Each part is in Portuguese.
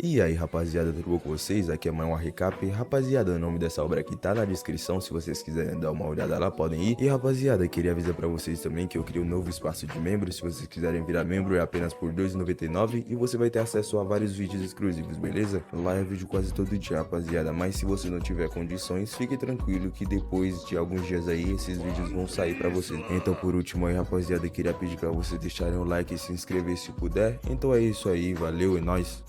E aí rapaziada, tudo bom com vocês? Aqui é mais um recap. Rapaziada, o nome dessa obra aqui tá na descrição, se vocês quiserem dar uma olhada lá, podem ir. E rapaziada, queria avisar pra vocês também que eu criei um novo espaço de membros. Se vocês quiserem virar membro é apenas por R$ 2,99 e você vai ter acesso a vários vídeos exclusivos, beleza? Lá é vídeo quase todo dia, rapaziada, mas se você não tiver condições, fique tranquilo que depois de alguns dias aí, esses vídeos vão sair pra você. Então por último aí, rapaziada, queria pedir pra vocês deixarem o like e se inscrever se puder. Então é isso aí, valeu, é nóis!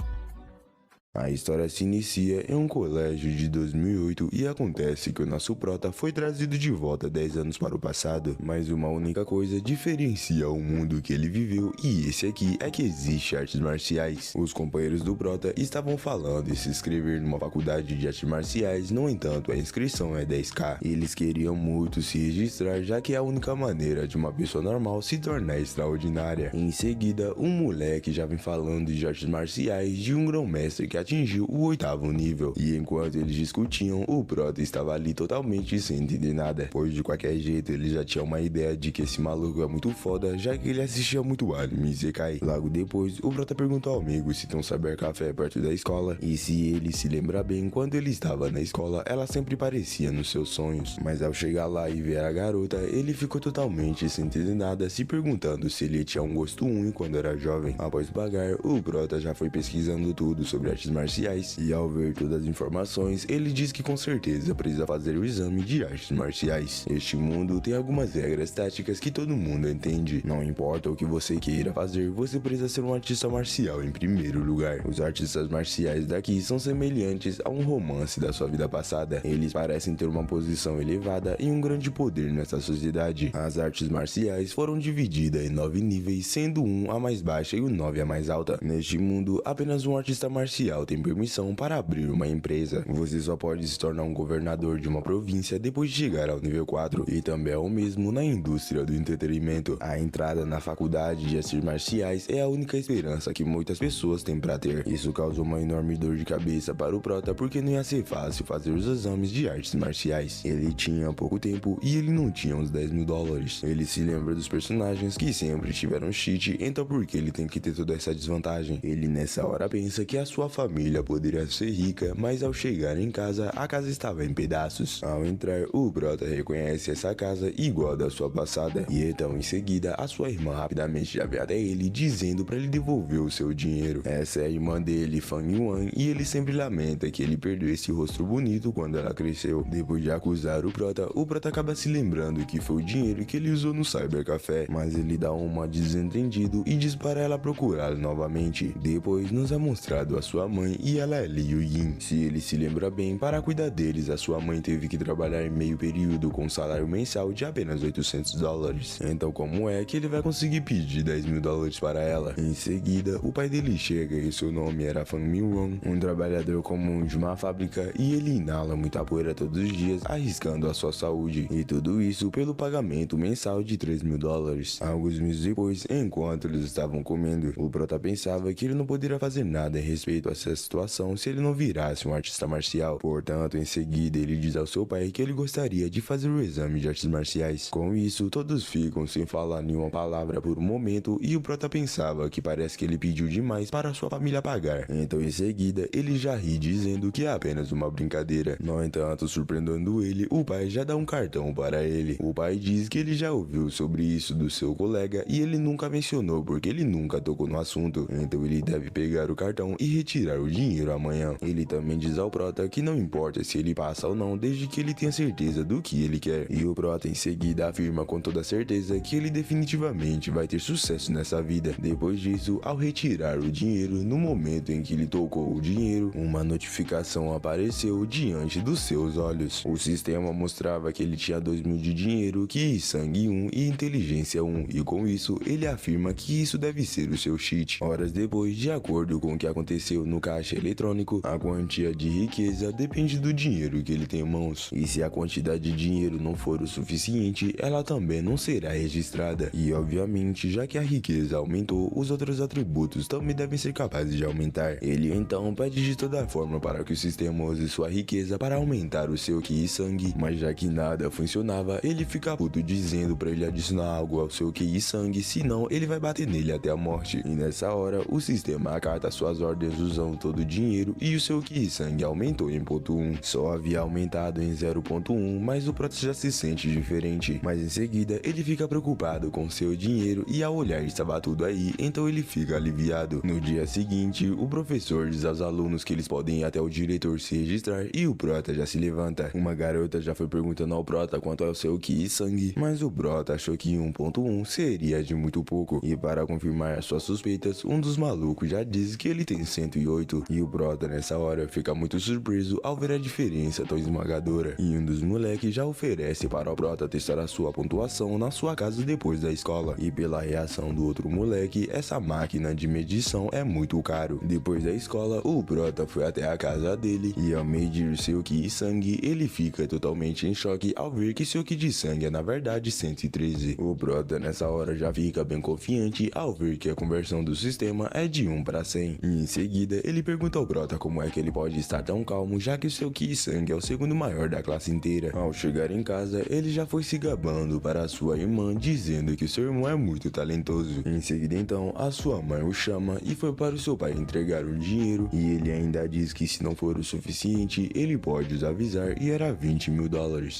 A história se inicia em um colégio de 2008 e acontece que o nosso prota foi trazido de volta 10 anos para o passado, mas uma única coisa diferencia o mundo que ele viveu e esse aqui é que existe artes marciais. Os companheiros do prota estavam falando em se inscrever numa faculdade de artes marciais, no entanto a inscrição é 10k. Eles queriam muito se registrar já que é a única maneira de uma pessoa normal se tornar extraordinária. Em seguida, um moleque já vem falando de artes marciais de um grão-mestre que atingiu o 8º nível, e enquanto eles discutiam, o prota estava ali totalmente sem entender nada, pois de qualquer jeito ele já tinha uma ideia de que esse maluco é muito foda, já que ele assistia muito anime e Isekai. Logo depois, o prota perguntou ao amigo se tem um cybercafé perto da escola, e se ele se lembra bem, quando ele estava na escola, ela sempre aparecia nos seus sonhos, mas ao chegar lá e ver a garota, ele ficou totalmente sem entender nada, se perguntando se ele tinha um gosto ruim quando era jovem. Após pagar, o prota já foi pesquisando tudo sobre artes marciais, e ao ver todas as informações, ele diz que com certeza precisa fazer o exame de artes marciais. Este mundo tem algumas regras táticas que todo mundo entende. Não importa o que você queira fazer, você precisa ser um artista marcial em primeiro lugar. Os artistas marciais daqui são semelhantes a um romance da sua vida passada. Eles parecem ter uma posição elevada e um grande poder nessa sociedade. As artes marciais foram divididas em 9 níveis, sendo 1 a mais baixa e o 9 a mais alta. Neste mundo, apenas um artista marcial tem permissão para abrir uma empresa. Você só pode se tornar um governador de uma província depois de chegar ao nível 4, e também é o mesmo na indústria do entretenimento. A entrada na faculdade de artes marciais é a única esperança que muitas pessoas têm para ter. Isso causou uma enorme dor de cabeça para o prota, porque não ia ser fácil fazer os exames de artes marciais. Ele tinha pouco tempo e ele não tinha uns $10.000. Ele se lembra dos personagens que sempre tiveram cheat, então por que ele tem que ter toda essa desvantagem? Ele nessa hora pensa que a sua família poderia ser rica, mas ao chegar em casa, a casa estava em pedaços. Ao entrar, o prota reconhece essa casa igual da sua passada, e então em seguida, a sua irmã rapidamente já vem até ele, dizendo para ele devolver o seu dinheiro. Essa é a irmã dele, Fang Yuan, e ele sempre lamenta que ele perdeu esse rosto bonito quando ela cresceu. Depois de acusar o prota acaba se lembrando que foi o dinheiro que ele usou no cybercafé, mas ele dá uma desentendido e diz para ela procurá-lo novamente. Depois nos é mostrado a sua mãe e ela é Liu Yin. Se ele se lembra bem, para cuidar deles, a sua mãe teve que trabalhar em meio período com um salário mensal de apenas $800. Então como é que ele vai conseguir pedir $10.000 para ela? Em seguida, o pai dele chega e seu nome era Fang Mingyong, um trabalhador comum de uma fábrica, e ele inala muita poeira todos os dias, arriscando a sua saúde, e tudo isso pelo pagamento mensal de $3.000. Alguns meses depois, enquanto eles estavam comendo, o prota pensava que ele não poderia fazer nada em respeito a essa situação se ele não virasse um artista marcial. Portanto, em seguida ele diz ao seu pai que ele gostaria de fazer o exame de artes marciais. Com isso, todos ficam sem falar nenhuma palavra por um momento, e o prota pensava que parece que ele pediu demais para sua família pagar. Então em seguida, ele já ri dizendo que é apenas uma brincadeira. No entanto, surpreendendo ele, o pai já dá um cartão para ele. O pai diz que ele já ouviu sobre isso do seu colega e ele nunca mencionou porque ele nunca tocou no assunto. Então ele deve pegar o cartão e retirar o dinheiro amanhã. Ele também diz ao prota que não importa se ele passa ou não, desde que ele tenha certeza do que ele quer. E o prota em seguida afirma com toda certeza que ele definitivamente vai ter sucesso nessa vida. Depois disso, ao retirar o dinheiro, no momento em que ele tocou o dinheiro, uma notificação apareceu diante dos seus olhos. O sistema mostrava que ele tinha 2.000 de dinheiro, Ki Sangue 1 e Inteligência 1, e com isso ele afirma que isso deve ser o seu cheat. Horas depois, de acordo com o que aconteceu no caixa eletrônico, a quantia de riqueza depende do dinheiro que ele tem em mãos, e se a quantidade de dinheiro não for o suficiente, ela também não será registrada. E obviamente, já que a riqueza aumentou, os outros atributos também devem ser capazes de aumentar. Ele então pede de toda forma para que o sistema use sua riqueza para aumentar o seu Ki Sangue, mas já que nada funcionava, ele fica puto dizendo para ele adicionar algo ao seu Ki Sangue, senão ele vai bater nele até a morte. E nessa hora, o sistema acata suas ordens usando então todo o dinheiro e o seu Ki sangue aumentou em 0.1. Só havia aumentado em 0.1, mas o Prota já se sente diferente. Mas em seguida ele fica preocupado com seu dinheiro e ao olhar estava tudo aí, então ele fica aliviado. No dia seguinte, o professor diz aos alunos que eles podem ir até o diretor se registrar e o Prota já se levanta. Uma garota já foi perguntando ao Prota quanto é o seu Ki sangue, mas o Prota achou que 1.1 seria de muito pouco. E para confirmar suas suspeitas, um dos malucos já diz que ele tem 108 e o Prota nessa hora fica muito surpreso ao ver a diferença tão esmagadora. E um dos moleques já oferece para o Prota testar a sua pontuação na sua casa depois da escola. E pela reação do outro moleque, essa máquina de medição é muito caro. Depois da escola, o Prota foi até a casa dele e ao medir seu Ki sangue, ele fica totalmente em choque ao ver que seu Ki de sangue é na verdade 113. O Prota nessa hora já fica bem confiante ao ver que a conversão do sistema é de 1 para 100. E em seguida, ele pergunta ao Prota como é que ele pode estar tão calmo, já que seu Ki sangue é o segundo maior da classe inteira. Ao chegar em casa, ele já foi se gabando para sua irmã, dizendo que seu irmão é muito talentoso. Em seguida então, a sua mãe o chama e foi para o seu pai entregar o dinheiro, e ele ainda diz que se não for o suficiente, ele pode os avisar, e era $20 mil.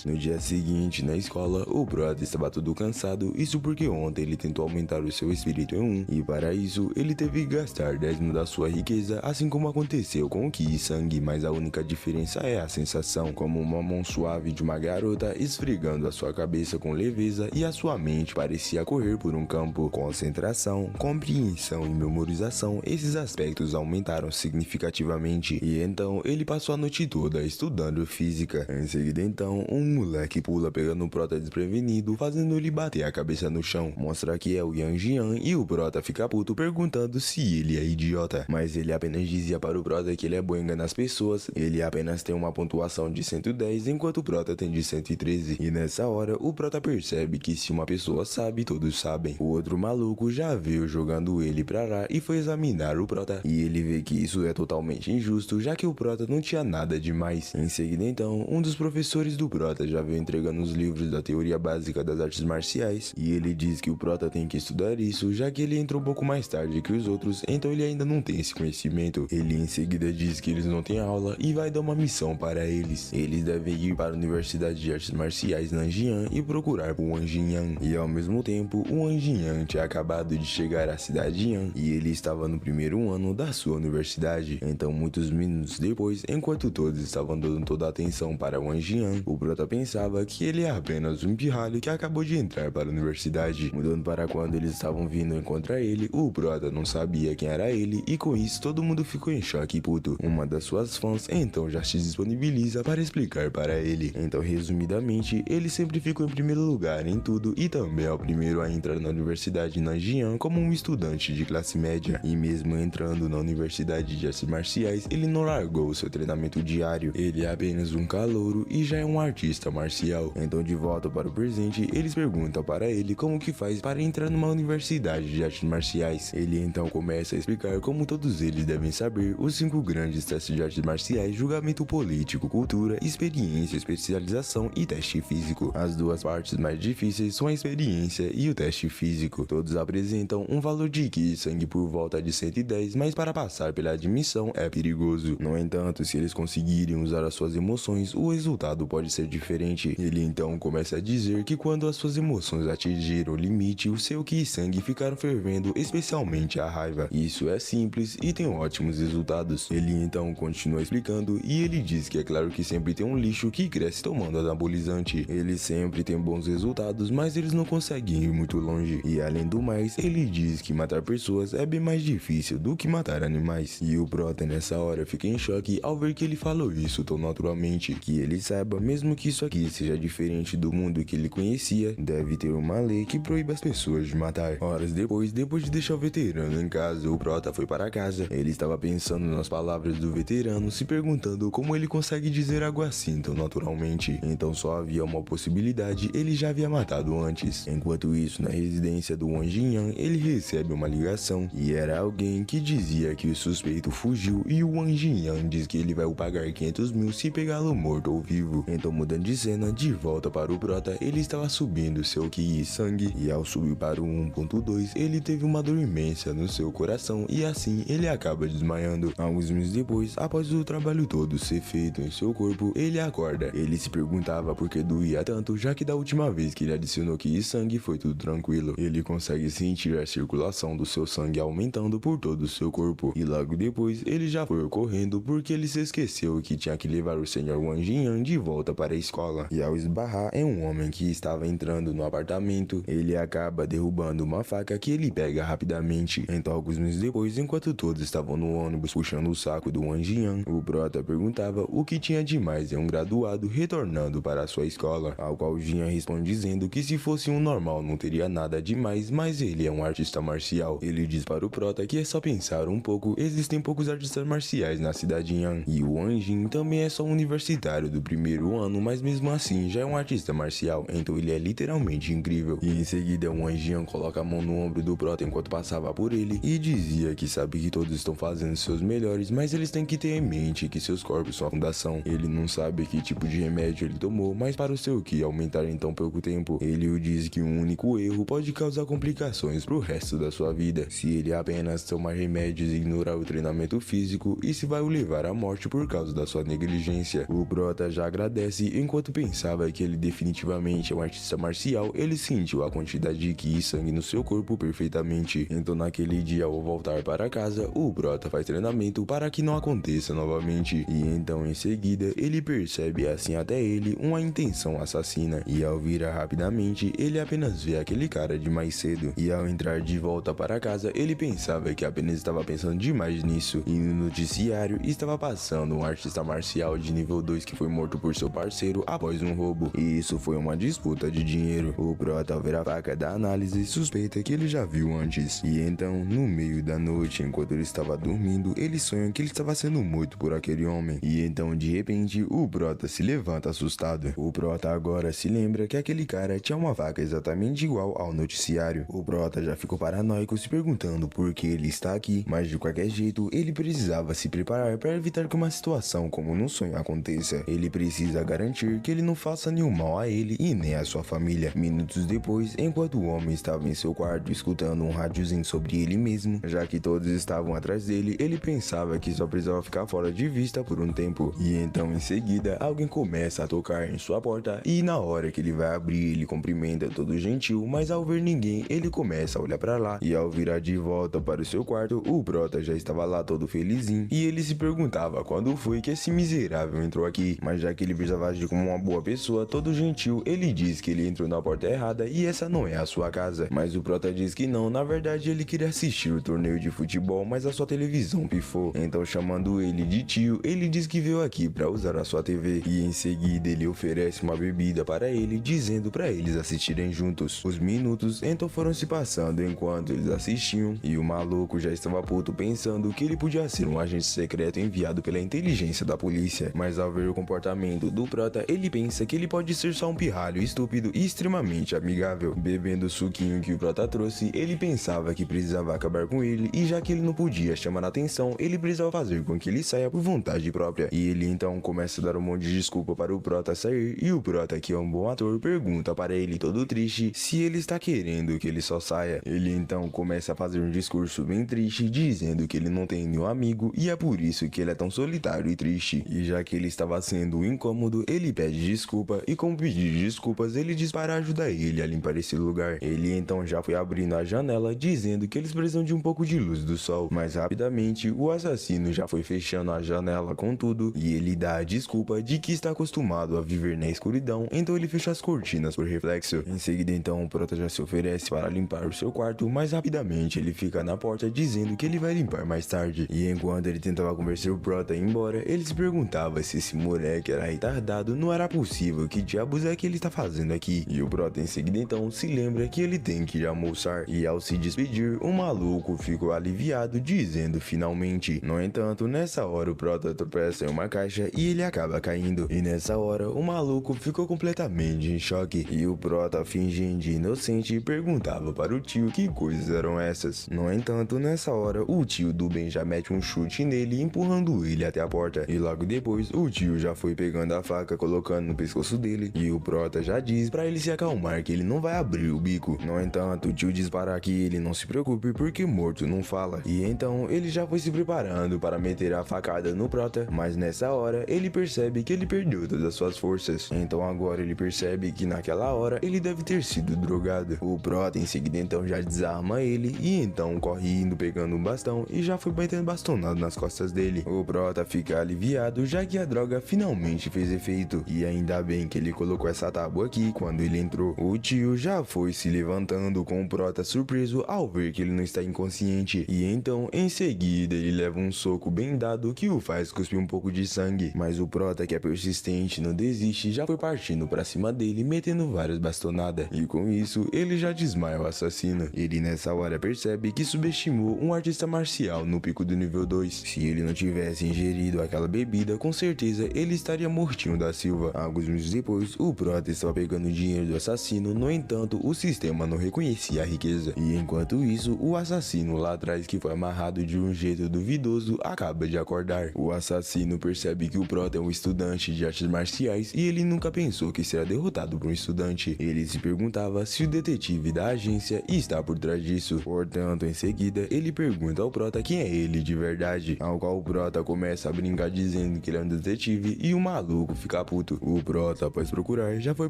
No dia seguinte, na escola, o Prota estava todo cansado, isso porque ontem ele tentou aumentar o seu espírito em 1, e para isso, ele teve que gastar 10 mil da sua riqueza, assim como aconteceu com o Ki sangue, mas a única diferença é a sensação, como uma mão suave de uma garota esfregando a sua cabeça com leveza e a sua mente parecia correr por um campo. Concentração, compreensão e memorização, esses aspectos aumentaram significativamente, e então ele passou a noite toda estudando física. Em seguida então, um moleque pula pegando o Prota desprevenido, fazendo ele bater a cabeça no chão. Mostra que é o Yang Jian e o Prota fica puto perguntando se ele é idiota, mas ele apenas dizia para o Prota que ele é bom em enganar as pessoas, ele apenas tem uma pontuação de 110 enquanto o Prota tem de 113, e nessa hora o Prota percebe que se uma pessoa sabe, todos sabem. O outro maluco já veio jogando ele pra lá e foi examinar o Prota, e ele vê que isso é totalmente injusto, já que o Prota não tinha nada demais. Em seguida então, um dos professores do Prota já veio entregando os livros da teoria básica das artes marciais, e ele diz que o Prota tem que estudar isso, já que ele entrou um pouco mais tarde que os outros, então ele ainda não tem esse conhecimento. Ele em seguida diz que eles não têm aula e vai dar uma missão para eles. Eles devem ir para a Universidade de Artes Marciais Nanjian e procurar por Wang Jinyan. E ao mesmo tempo, o Wang Jinyan tinha acabado de chegar à cidade Yan e ele estava no primeiro ano da sua universidade. Então muitos minutos depois, enquanto todos estavam dando toda a atenção para Wang Jinyan, o Prota pensava que ele é apenas um pirralho que acabou de entrar para a universidade. Mudando para quando eles estavam vindo encontrar ele, o Prota não sabia quem era ele e com isso todo mundo ficou em choque e puto. Uma das suas fãs então já se disponibiliza para explicar para ele. Então resumidamente, ele sempre ficou em primeiro lugar em tudo e também é o primeiro a entrar na Universidade Nanjian como um estudante de classe média. E mesmo entrando na Universidade de Artes Marciais, ele não largou seu treinamento diário. Ele é apenas um calouro e já é um artista marcial. Então de volta para o presente, eles perguntam para ele como que faz para entrar numa Universidade de Artes Marciais. Ele então começa a explicar como todos eles devem saber os 5 grandes testes de artes marciais: julgamento político, cultura, experiência, especialização e teste físico. As duas partes mais difíceis são a experiência e o teste físico. Todos apresentam um valor de Ki sangue por volta de 110, mas para passar pela admissão é perigoso. No entanto, se eles conseguirem usar as suas emoções, o resultado pode ser diferente. Ele então começa a dizer que quando as suas emoções atingiram o limite, o seu Ki sangue ficaram fervendo, especialmente a raiva. Isso é simples e tem ótimos resultados. Ele então continua explicando e ele diz que é claro que sempre tem um lixo que cresce tomando anabolizante. Ele sempre tem bons resultados, mas eles não conseguem ir muito longe. E além do mais, ele diz que matar pessoas é bem mais difícil do que matar animais. E o Prota nessa hora fica em choque ao ver que ele falou isso tão naturalmente. Que ele saiba, mesmo que isso aqui seja diferente do mundo que ele conhecia, deve ter uma lei que proíbe as pessoas de matar. Horas depois de deixar o veterano em casa, o Prota foi para casa. Ele estava pensando nas palavras do veterano, se perguntando como ele consegue dizer algo assim tão naturalmente. Então só havia uma possibilidade: ele já havia matado antes. Enquanto isso, na residência do Wang Jinyan, ele recebe uma ligação e era alguém que dizia que o suspeito fugiu e o Wang Jinyan diz que ele vai o pagar 500 mil se pegá-lo morto ou vivo. Então mudando de cena, de volta para o Prota, ele estava subindo seu Ki sangue e ao subir para o 1.2, ele teve uma dormência no seu coração e assim ele acaba de desmaiando. Alguns minutos depois, após o trabalho todo ser feito em seu corpo, ele acorda. Ele se perguntava por que doía tanto, já que da última vez que ele adicionou que sangue foi tudo tranquilo. Ele consegue sentir a circulação do seu sangue aumentando por todo o seu corpo. E logo depois, ele já foi correndo porque ele se esqueceu que tinha que levar o Sr. Wang Jinyan de volta para a escola. E ao esbarrar em um homem que estava entrando no apartamento, ele acaba derrubando uma faca que ele pega rapidamente. Então, alguns minutos depois, enquanto todos estavam no ônibus puxando o saco do Wang Jinyan, o prota perguntava o que tinha de mais em um graduado retornando para a sua escola, ao qual Jinyan responde dizendo que se fosse um normal não teria nada demais, mas ele é um artista marcial. Ele diz para o prota que é só pensar um pouco, existem poucos artistas marciais na cidade Yan, e o Wang Jin também é só um universitário do primeiro ano, mas mesmo assim já é um artista marcial, então ele é literalmente incrível. E em seguida o Wang Jin coloca a mão no ombro do prota enquanto passava por ele e dizia que sabe que todos estão fazendo seus melhores, mas eles têm que ter em mente que seus corpos são a fundação. Ele não sabe que tipo de remédio ele tomou, mas para o seu Ki aumentar em tão pouco tempo, ele o diz que um único erro pode causar complicações pro resto da sua vida. Se ele apenas tomar remédios e ignorar o treinamento físico, isso vai o levar à morte por causa da sua negligência. O prota já agradece enquanto pensava que ele definitivamente é um artista marcial. Ele sentiu a quantidade de Ki e sangue no seu corpo perfeitamente. Então naquele dia, ao voltar para casa, o prota faz treinamento para que não aconteça novamente. E então em seguida ele percebe assim até ele uma intenção assassina, e ao virar rapidamente ele apenas vê aquele cara de mais cedo. E ao entrar de volta para casa, ele pensava que apenas estava pensando demais nisso, e no noticiário estava passando um artista marcial de nível 2 que foi morto por seu parceiro após um roubo, e isso foi uma disputa de dinheiro. O prota, ao ver a faca da análise, suspeita que ele já viu antes, e então no meio da noite, enquanto ele estava dormindo, ele sonha que ele estava sendo morto por aquele homem, e então de repente o prota se levanta assustado. O prota agora se lembra que aquele cara tinha uma faca exatamente igual ao noticiário. O prota já ficou paranoico, se perguntando por que ele está aqui, mas de qualquer jeito ele precisava se preparar para evitar que uma situação como no sonho aconteça. Ele precisa garantir que ele não faça nenhum mal a ele e nem a sua família. Minutos depois, enquanto o homem estava em seu quarto escutando um rádiozinho sobre ele mesmo, já que todos estavam atrás dele, ele pensava que só precisava ficar fora de vista por um tempo. E então em seguida alguém começa a tocar em sua porta, e na hora que ele vai abrir, ele cumprimenta todo gentil, mas ao ver ninguém, ele começa a olhar para lá, e ao virar de volta para o seu quarto, o prota já estava lá todo felizinho, e ele se perguntava quando foi que esse miserável entrou aqui. Mas já que ele precisava agir como uma boa pessoa, todo gentil, ele diz que ele entrou na porta errada e essa não é a sua casa. Mas o prota diz que não, na verdade ele queria assistir o torneio de futebol, mas a sua televisão pifou. Então, chamando ele de tio, ele diz que veio aqui para usar a sua TV, e em seguida ele oferece uma bebida para ele, dizendo para eles assistirem juntos. Os minutos então foram se passando enquanto eles assistiam, e o maluco já estava puto pensando que ele podia ser um agente secreto enviado pela inteligência da polícia. Mas ao ver o comportamento do prota, ele pensa que ele pode ser só um pirralho estúpido e extremamente amigável. Bebendo o suquinho que o prota trouxe, ele pensava que precisava acabar com ele, e já que ele não podia chamar a atenção, ele precisava fazer com que ele saia por vontade própria. E ele então começa a dar um monte de desculpa para o prota sair, e o prota, que é um bom ator, pergunta para ele todo triste se ele está querendo que ele só saia. Ele então começa a fazer um discurso bem triste, dizendo que ele não tem nenhum amigo e é por isso que ele é tão solitário e triste. E já que ele estava sendo incômodo, ele pede desculpa, e com o pedido de desculpas ele diz para ajudar ele a limpar esse lugar. Ele então já foi abrindo a janela, dizendo que eles precisam de um pouco de luz do sol, mas rapidamente o assassino já foi fechando a janela com tudo, e ele dá a desculpa de que está acostumado a viver na escuridão, então ele fecha as cortinas por reflexo. Em seguida então o prota já se oferece para limpar o seu quarto, mas rapidamente ele fica na porta dizendo que ele vai limpar mais tarde. E enquanto ele tentava convencer o prota a ir embora, ele se perguntava se esse moleque era retardado, não era possível, que diabos é que ele está fazendo aqui? E o prota em seguida então se lembra que ele tem que ir almoçar, e ao se despedir, o maluco ficou aliviado, dizendo finalmente. No entanto, nessa hora o prota tropeça em uma caixa e ele acaba caindo, e nessa hora o maluco ficou completamente em choque, e o prota, fingindo de inocente, perguntava para o tio que coisas eram essas. No entanto, nessa hora o tio do Ben já mete um chute nele, empurrando ele até a porta, e logo depois o tio já foi pegando a faca, colocando no pescoço dele, e o prota já diz para ele se acalmar que ele não vai abrir o bico. No entanto, o tio diz para que ele não se preocupe porque morto não fala, e então ele já foi se preparando para meter a facada no Prota, mas nessa hora ele percebe que ele perdeu todas as suas forças. Então agora ele percebe que naquela hora ele deve ter sido drogado. O Prota em seguida então já desarma ele e então corre indo pegando um bastão e já foi batendo bastonado nas costas dele. O Prota fica aliviado já que a droga finalmente fez efeito, e ainda bem que ele colocou essa tábua aqui quando ele entrou. O tio já foi se levantando com o Prota surpreso ao ver que ele não está inconsciente, e então em seguida ele leva um soco bem dado que o faz cuspir um pouco de sangue, mas o Prota, que é persistente, não desiste, já foi partindo pra cima dele metendo várias bastonadas, e com isso ele já desmaia o assassino. Ele nessa hora percebe que subestimou um artista marcial no pico do nível 2. Se ele não tivesse ingerido aquela bebida, com certeza ele estaria mortinho da Silva. Alguns minutos depois, o Prota estava pegando o dinheiro do assassino, no entanto o sistema não reconhecia a riqueza, e enquanto isso o assassino lá atrás, que foi amarrado de um jeito duvidoso, acaba de acordar. O assassino percebe que o Prota é um estudante de artes marciais e ele nunca pensou que será derrotado por um estudante. Ele se perguntava se o detetive da agência está por trás disso. Portanto, em seguida, ele pergunta ao Prota quem é ele de verdade, ao qual o Prota começa a brincar dizendo que ele é um detetive e o maluco fica puto. O Prota, após procurar, já foi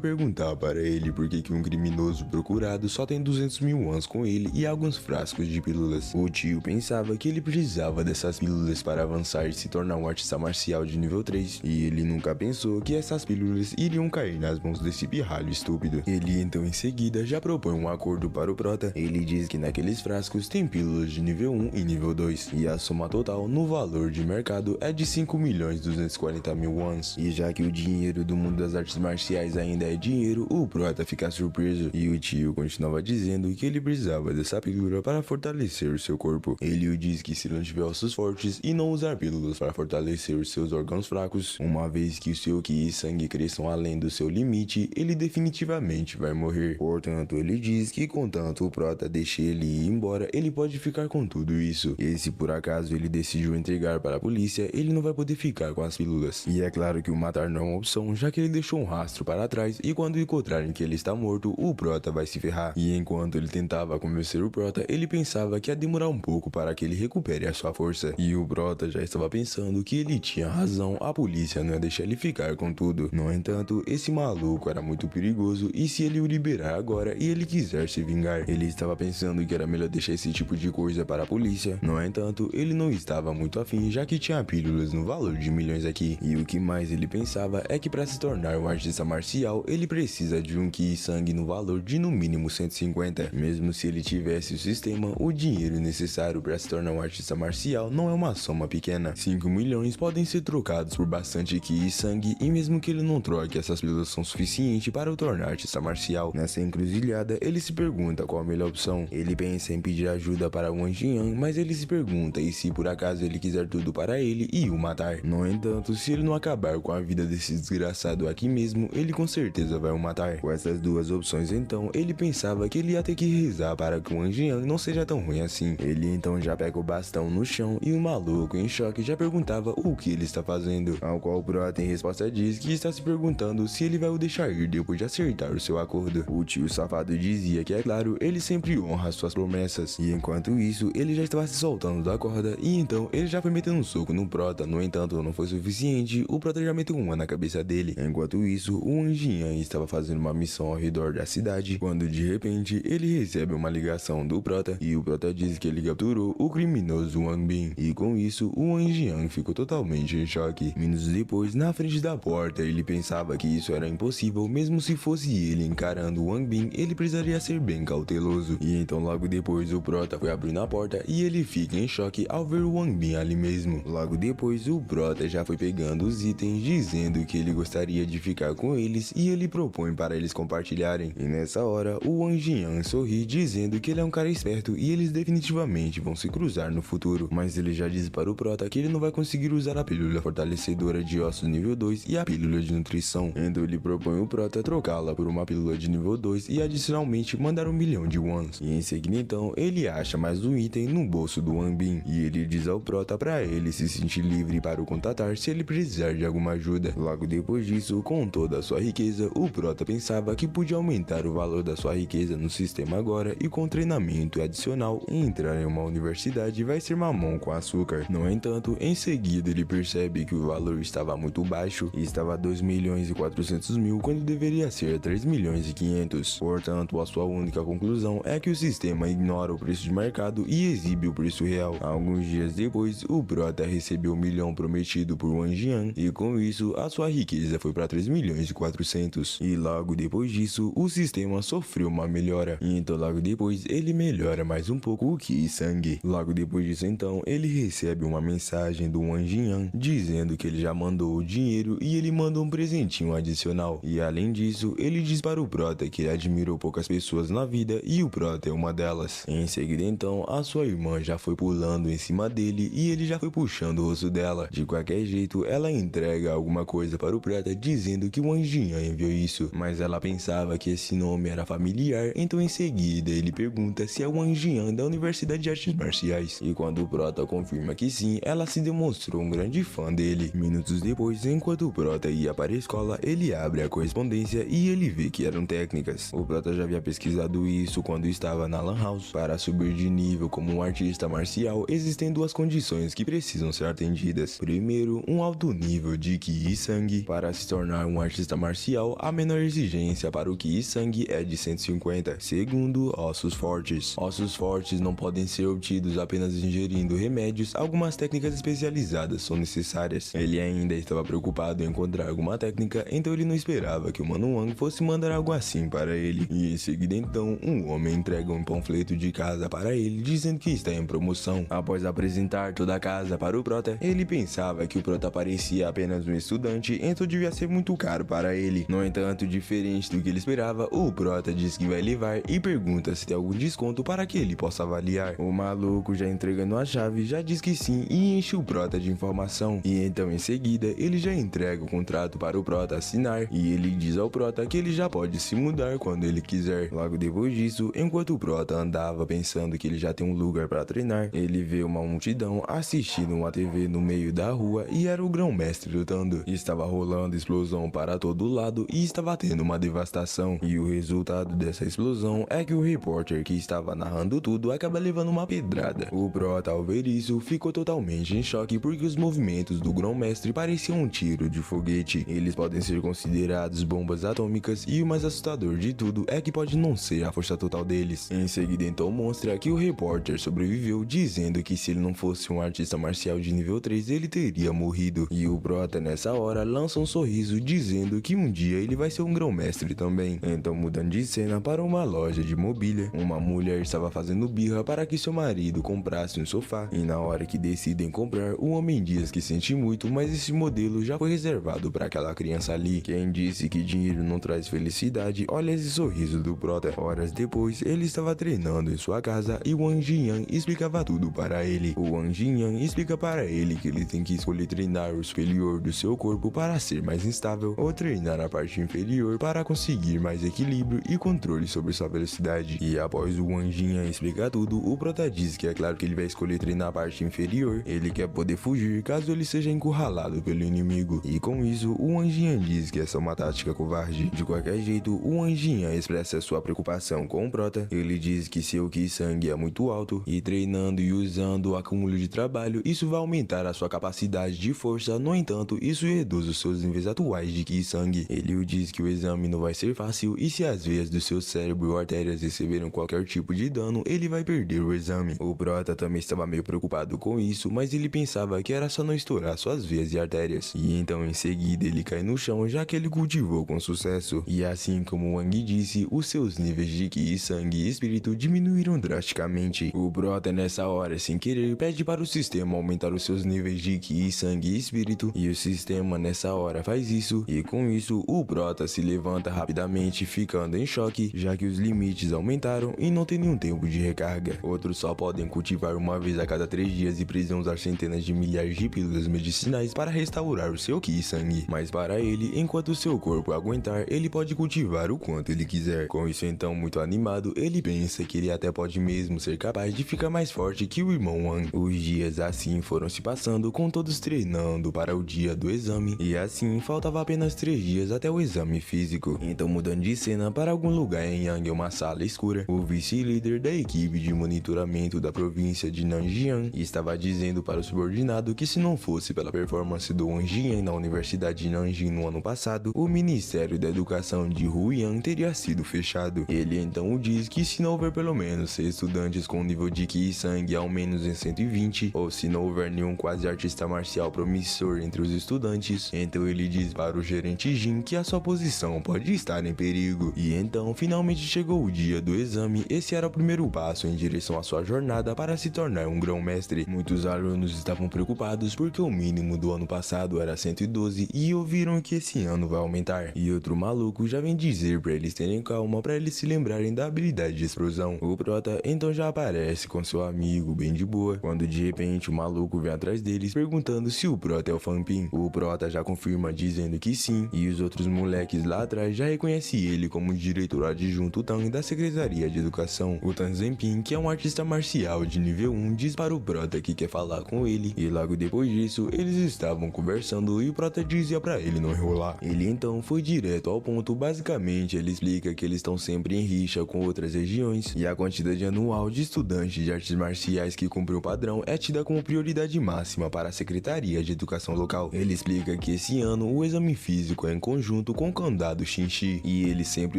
perguntar para ele por que um criminoso procurado só tem 200 mil wons com ele e alguns frascos de pílulas. O tio pensava que ele precisava dessas pílulas para avançar e se tornar um artista marcial de nível 3, e ele nunca pensou que essas pílulas iriam cair nas mãos desse pirralho estúpido. Ele então em seguida já propõe um acordo para o Prota. Ele diz que naqueles frascos tem pílulas de nível 1 e nível 2, e a soma total no valor de mercado é de 5.240.000 wons. E já que o dinheiro do mundo das artes marciais ainda é dinheiro, o Prota fica surpreso, e o tio continuava dizendo que ele precisava dessa pílula para fortalecer o seu corpo. Ele o diz que se não tiver ossos fortes e não usar pílulas para fortalecer os seus órgãos fracos, uma vez que o seu Ki e sangue cresçam além do seu limite, ele definitivamente vai morrer. Portanto, ele diz que contanto o Prota deixe ele ir embora, ele pode ficar com tudo isso. E se por acaso ele decidiu entregar para a polícia, ele não vai poder ficar com as pílulas. E é claro que o matar não é uma opção, já que ele deixou um rastro para trás e quando encontrarem que ele está morto, o Prota vai se ferrar. E enquanto ele tentava convencer o Prota, ele pensava que ia demorar um pouco para que ele recupere a sua força. E o Prota já estava pensando que ele tinha razão, a polícia não ia deixar ele ficar com tudo. No entanto, esse maluco era muito perigoso e se ele o liberar agora e ele quiser se vingar, ele estava pensando que era melhor deixar esse tipo de coisa para a polícia. No entanto, ele não estava muito afim, já que tinha pílulas no valor de milhões aqui. E o que mais ele pensava é que para se tornar um artista marcial, ele precisa de um Ki e sangue no valor de no mínimo 150. Mesmo se ele tivesse o sistema, o dinheiro necessário para se tornar um artista marcial não é uma soma pequena. 5 milhões podem ser trocados por bastante Ki e sangue, e mesmo que ele não troque, essas pílulas são suficientes para o tornar artista marcial. Nessa encruzilhada, ele se pergunta qual a melhor opção. Ele pensa em pedir ajuda para Wang Jian, mas ele se pergunta e se por acaso ele quiser tudo para ele e o matar. No entanto, se ele não acabar com a vida desse desgraçado aqui mesmo, ele com certeza vai o matar. Com essas duas opções então, ele pensava que ele ia ter que rezar para que o Wang Jian não seja tão ruim assim. Ele então já pega o bastão no chão e o maluco em choque já perguntava o que ele está fazendo, ao qual o Prota em resposta diz que está se perguntando se ele vai o deixar ir depois de acertar o seu acordo. O tio safado dizia que é claro, ele sempre honra suas promessas, e enquanto isso ele já estava se soltando da corda e então ele já foi metendo um soco no Prota. No entanto, não foi suficiente, o Prota já meteu uma na cabeça dele. Enquanto isso, o Wang Jian estava fazendo uma missão ao redor da cidade, quando de repente ele recebe uma ligação do Prota e o Prota diz que ele capturou o criminoso Wang Bin, e com isso o Wang Jian ficou totalmente em choque. Minutos depois, na frente da porta, ele pensava que isso era impossível, mesmo se fosse ele encarando o Wang Bin, ele precisaria ser bem cauteloso. E então logo depois o Prota foi abrindo a porta e ele fica em choque ao ver o Wang Bin ali mesmo. Logo depois o Prota já foi pegando os itens, dizendo que ele gostaria de ficar com eles e ele propõe para eles compartilharem. E nessa hora o Wang Jian sorri, dizendo que ele é um cara esperto e eles definitivamente vão se cruzar no futuro. Mas ele já diz para o Prota que ele não vai conseguir usar a pílula fortalecedora de ossos nível 2 e a pílula de nutrição. Então ele propõe o Prota trocá-la por uma pílula de nível 2 e adicionalmente mandar 1 milhão de wons. E em seguida então ele acha mais um item no bolso do Wang Bin e ele diz ao Prota para ele se sentir livre para o contatar se ele precisar de alguma ajuda. Logo depois disso, com toda a sua riqueza, o Prota pensava que podia aumentar o valor da sua riqueza no sistema agora e com treinamento adicional entrar em uma universidade vai vai ser mamão com açúcar. No entanto, em seguida ele percebe que o valor estava muito baixo e estava a 2.400.000 quando deveria ser 3.500.000. Portanto, a sua única conclusão é que o sistema ignora o preço de mercado e exibe o preço real. Alguns dias depois, o Prota recebeu o milhão prometido por Wang Jian e com isso a sua riqueza foi para 3.400.000. E logo depois disso, o sistema sofreu uma melhora. E então logo depois ele melhora mais um pouco o Qi Sangue. Logo depois disso então, ele recebe uma mensagem do Wang Jian dizendo que ele já mandou o dinheiro e ele manda um presentinho adicional. E além disso, ele diz para o Prota que ele admirou poucas pessoas na vida e o Prota é uma delas. Em seguida então, a sua irmã já foi pulando em cima dele e ele já foi puxando o rosto dela. De qualquer jeito, ela entrega alguma coisa para o Prota dizendo que o Wang Jian enviou isso, mas ela pensava que esse nome era familiar, então em seguida ele pergunta se é o Wang Jian da Universidade de Artes Marciais. E quando o Prota confirma que sim, ela se demonstrou um grande fã dele. Minutos depois, enquanto o Prota ia para a escola, ele abre a correspondência e ele vê que eram técnicas. O Prota já havia pesquisado isso quando estava na Lan House. Para subir de nível como um artista marcial, existem duas condições que precisam ser atendidas. Primeiro, um alto nível de Qi e Sangue. Para se tornar um artista marcial, a menor exigência para o Qi e Sangue é de 150. Segundo, ossos fortes. Ossos fortes não podem ser obtidos apenas ingerindo remédios, algumas técnicas especializadas são necessárias. Ele ainda estava preocupado em encontrar alguma técnica, então ele não esperava que o Mano Wang fosse mandar algo assim para ele. E em seguida então, um homem entrega um panfleto de casa para ele, dizendo que está em promoção. Após apresentar toda a casa para o Prota, ele pensava que o Prota parecia apenas um estudante, então devia ser muito caro para ele. No entanto, diferente do que ele esperava, o Prota diz que vai levar e pergunta se tem algum desconto para que ele possa avaliar. O maluco, já entregando a chave, já diz que sim e enche o Prota de informação. E então em seguida, ele já entrega o contrato para o Prota assinar e ele diz ao Prota que ele já pode se mudar quando ele quiser. Logo depois disso, enquanto o Prota andava pensando que ele já tem um lugar para treinar, ele vê uma multidão assistindo uma TV no meio da rua e era o Grão-Mestre lutando. Estava rolando explosão para todo lado e estava tendo uma devastação. E o resultado dessa explosão é que o repórter que estava narrando tudo acaba levando uma pedrada. O Prota, ao ver isso, ficou totalmente em choque porque os movimentos do Grão-Mestre pareciam um tiro de foguete. Eles podem ser considerados bombas atômicas e o mais assustador de tudo é que pode não ser a força total deles. Em seguida então mostra que o repórter sobreviveu, dizendo que se ele não fosse um artista marcial de nível 3 ele teria morrido. E o Prota nessa hora lança um sorriso dizendo que um dia ele vai ser um Grão-Mestre também. Então mudando de cena para uma loja de mobília, uma mulher estava fazendo birra para que seu marido comprasse um sofá e na hora que decidem comprar, o homem diz que sente muito, mas esse modelo já foi reservado para aquela criança ali. Quem disse que dinheiro não traz felicidade, olha esse sorriso do Prota. Horas depois, ele estava treinando em sua casa e o Wang Jian explicava tudo para ele. O Wang Jian explica para ele que ele tem que escolher treinar o superior do seu corpo para ser mais instável ou treinar a parte inferior para conseguir mais equilíbrio e controle sobre sua velocidade. E após o Wang Jian explicar tudo, o Prota diz que é claro que ele vai escolher treinar a parte inferior. Ele quer poder fugir caso ele seja encurralado pelo inimigo. E com isso, o Wang Jian diz que essa é uma tática covarde. De qualquer jeito, o Wang Jian expressa sua preocupação com o Prota. Ele diz que seu Qi Sangue é muito alto e treinando e usando o acúmulo de trabalho, isso vai aumentar a sua capacidade de força. No entanto, isso reduz os seus níveis atuais de Qi Sangue. Ele o diz que o exame não vai ser fácil e se as veias do seu cérebro ou artérias receberam qualquer tipo de dano, ele vai perder o exame. O Prota também estava meio preocupado com isso, mas ele pensava que era só não estourar suas veias e artérias. E então em seguida ele cai no chão, já que ele cultivou com sucesso. E assim como Wang disse, os seus níveis de Qi, Sangue e Espírito diminuíram drasticamente. O Prota nessa hora, sem querer, pede para o sistema aumentar os seus níveis de Qi, Sangue e Espírito, e o sistema nessa hora faz isso, e com isso o Prota se levanta rapidamente, ficando em choque, já que os limites aumentaram e não tem nenhum tempo de recarga. Outros só podem cultivar uma vez a cada 3 dias e precisam usar centenas de milhares de pílulas medicinais para restaurar o seu Qi Sangue. Mas para ele, enquanto o seu corpo aguentar, ele pode cultivar o quanto ele quiser. Com isso então, muito animado, ele pensa que ele até pode mesmo ser capaz de ficar mais forte que o irmão Wang. Os dias assim foram se passando, com todos treinando para o dia do exame, e assim faltava apenas 3 dias até o exame físico. Então mudando de cena para algum lugar em Yang, uma sala escura, o vice-líder da equipe de monitoramento da província província de Nanjiang e estava dizendo para o subordinado que se não fosse pela performance do Wang Jian na Universidade de Nanjing no ano passado, o Ministério da Educação de Huiyang teria sido fechado. Ele então diz que se não houver pelo menos 6 estudantes com o nível de Qi e Sangue ao menos em 120, ou se não houver nenhum quase artista marcial promissor entre os estudantes, então ele diz para o gerente Jin que a sua posição pode estar em perigo. E então finalmente chegou o dia do exame. Esse era o primeiro passo em direção à sua jornada para se tornar um grão-mestre. Muitos alunos estavam preocupados porque o mínimo do ano passado era 112 e ouviram que esse ano vai aumentar. E outro maluco já vem dizer para eles terem calma, para eles se lembrarem da habilidade de explosão. O prota então já aparece com seu amigo bem de boa, quando de repente o maluco vem atrás deles perguntando se o prota é o Fan Ping. O prota já confirma dizendo que sim, e os outros moleques lá atrás já reconhecem ele como o diretor adjunto Tang da Secretaria de Educação. O Tan Zhenping, que é um artista marcial de nível 1, diz para o prota que quer falar com ele, e logo depois disso eles estavam conversando e o prota dizia para ele não enrolar. Ele então foi direto ao ponto. Basicamente ele explica que eles estão sempre em rixa com outras regiões e a quantidade anual de estudantes de artes marciais que cumprem o padrão é tida como prioridade máxima para a Secretaria de Educação local. Ele explica que esse ano o exame físico é em conjunto com o Condado Xinxi e eles sempre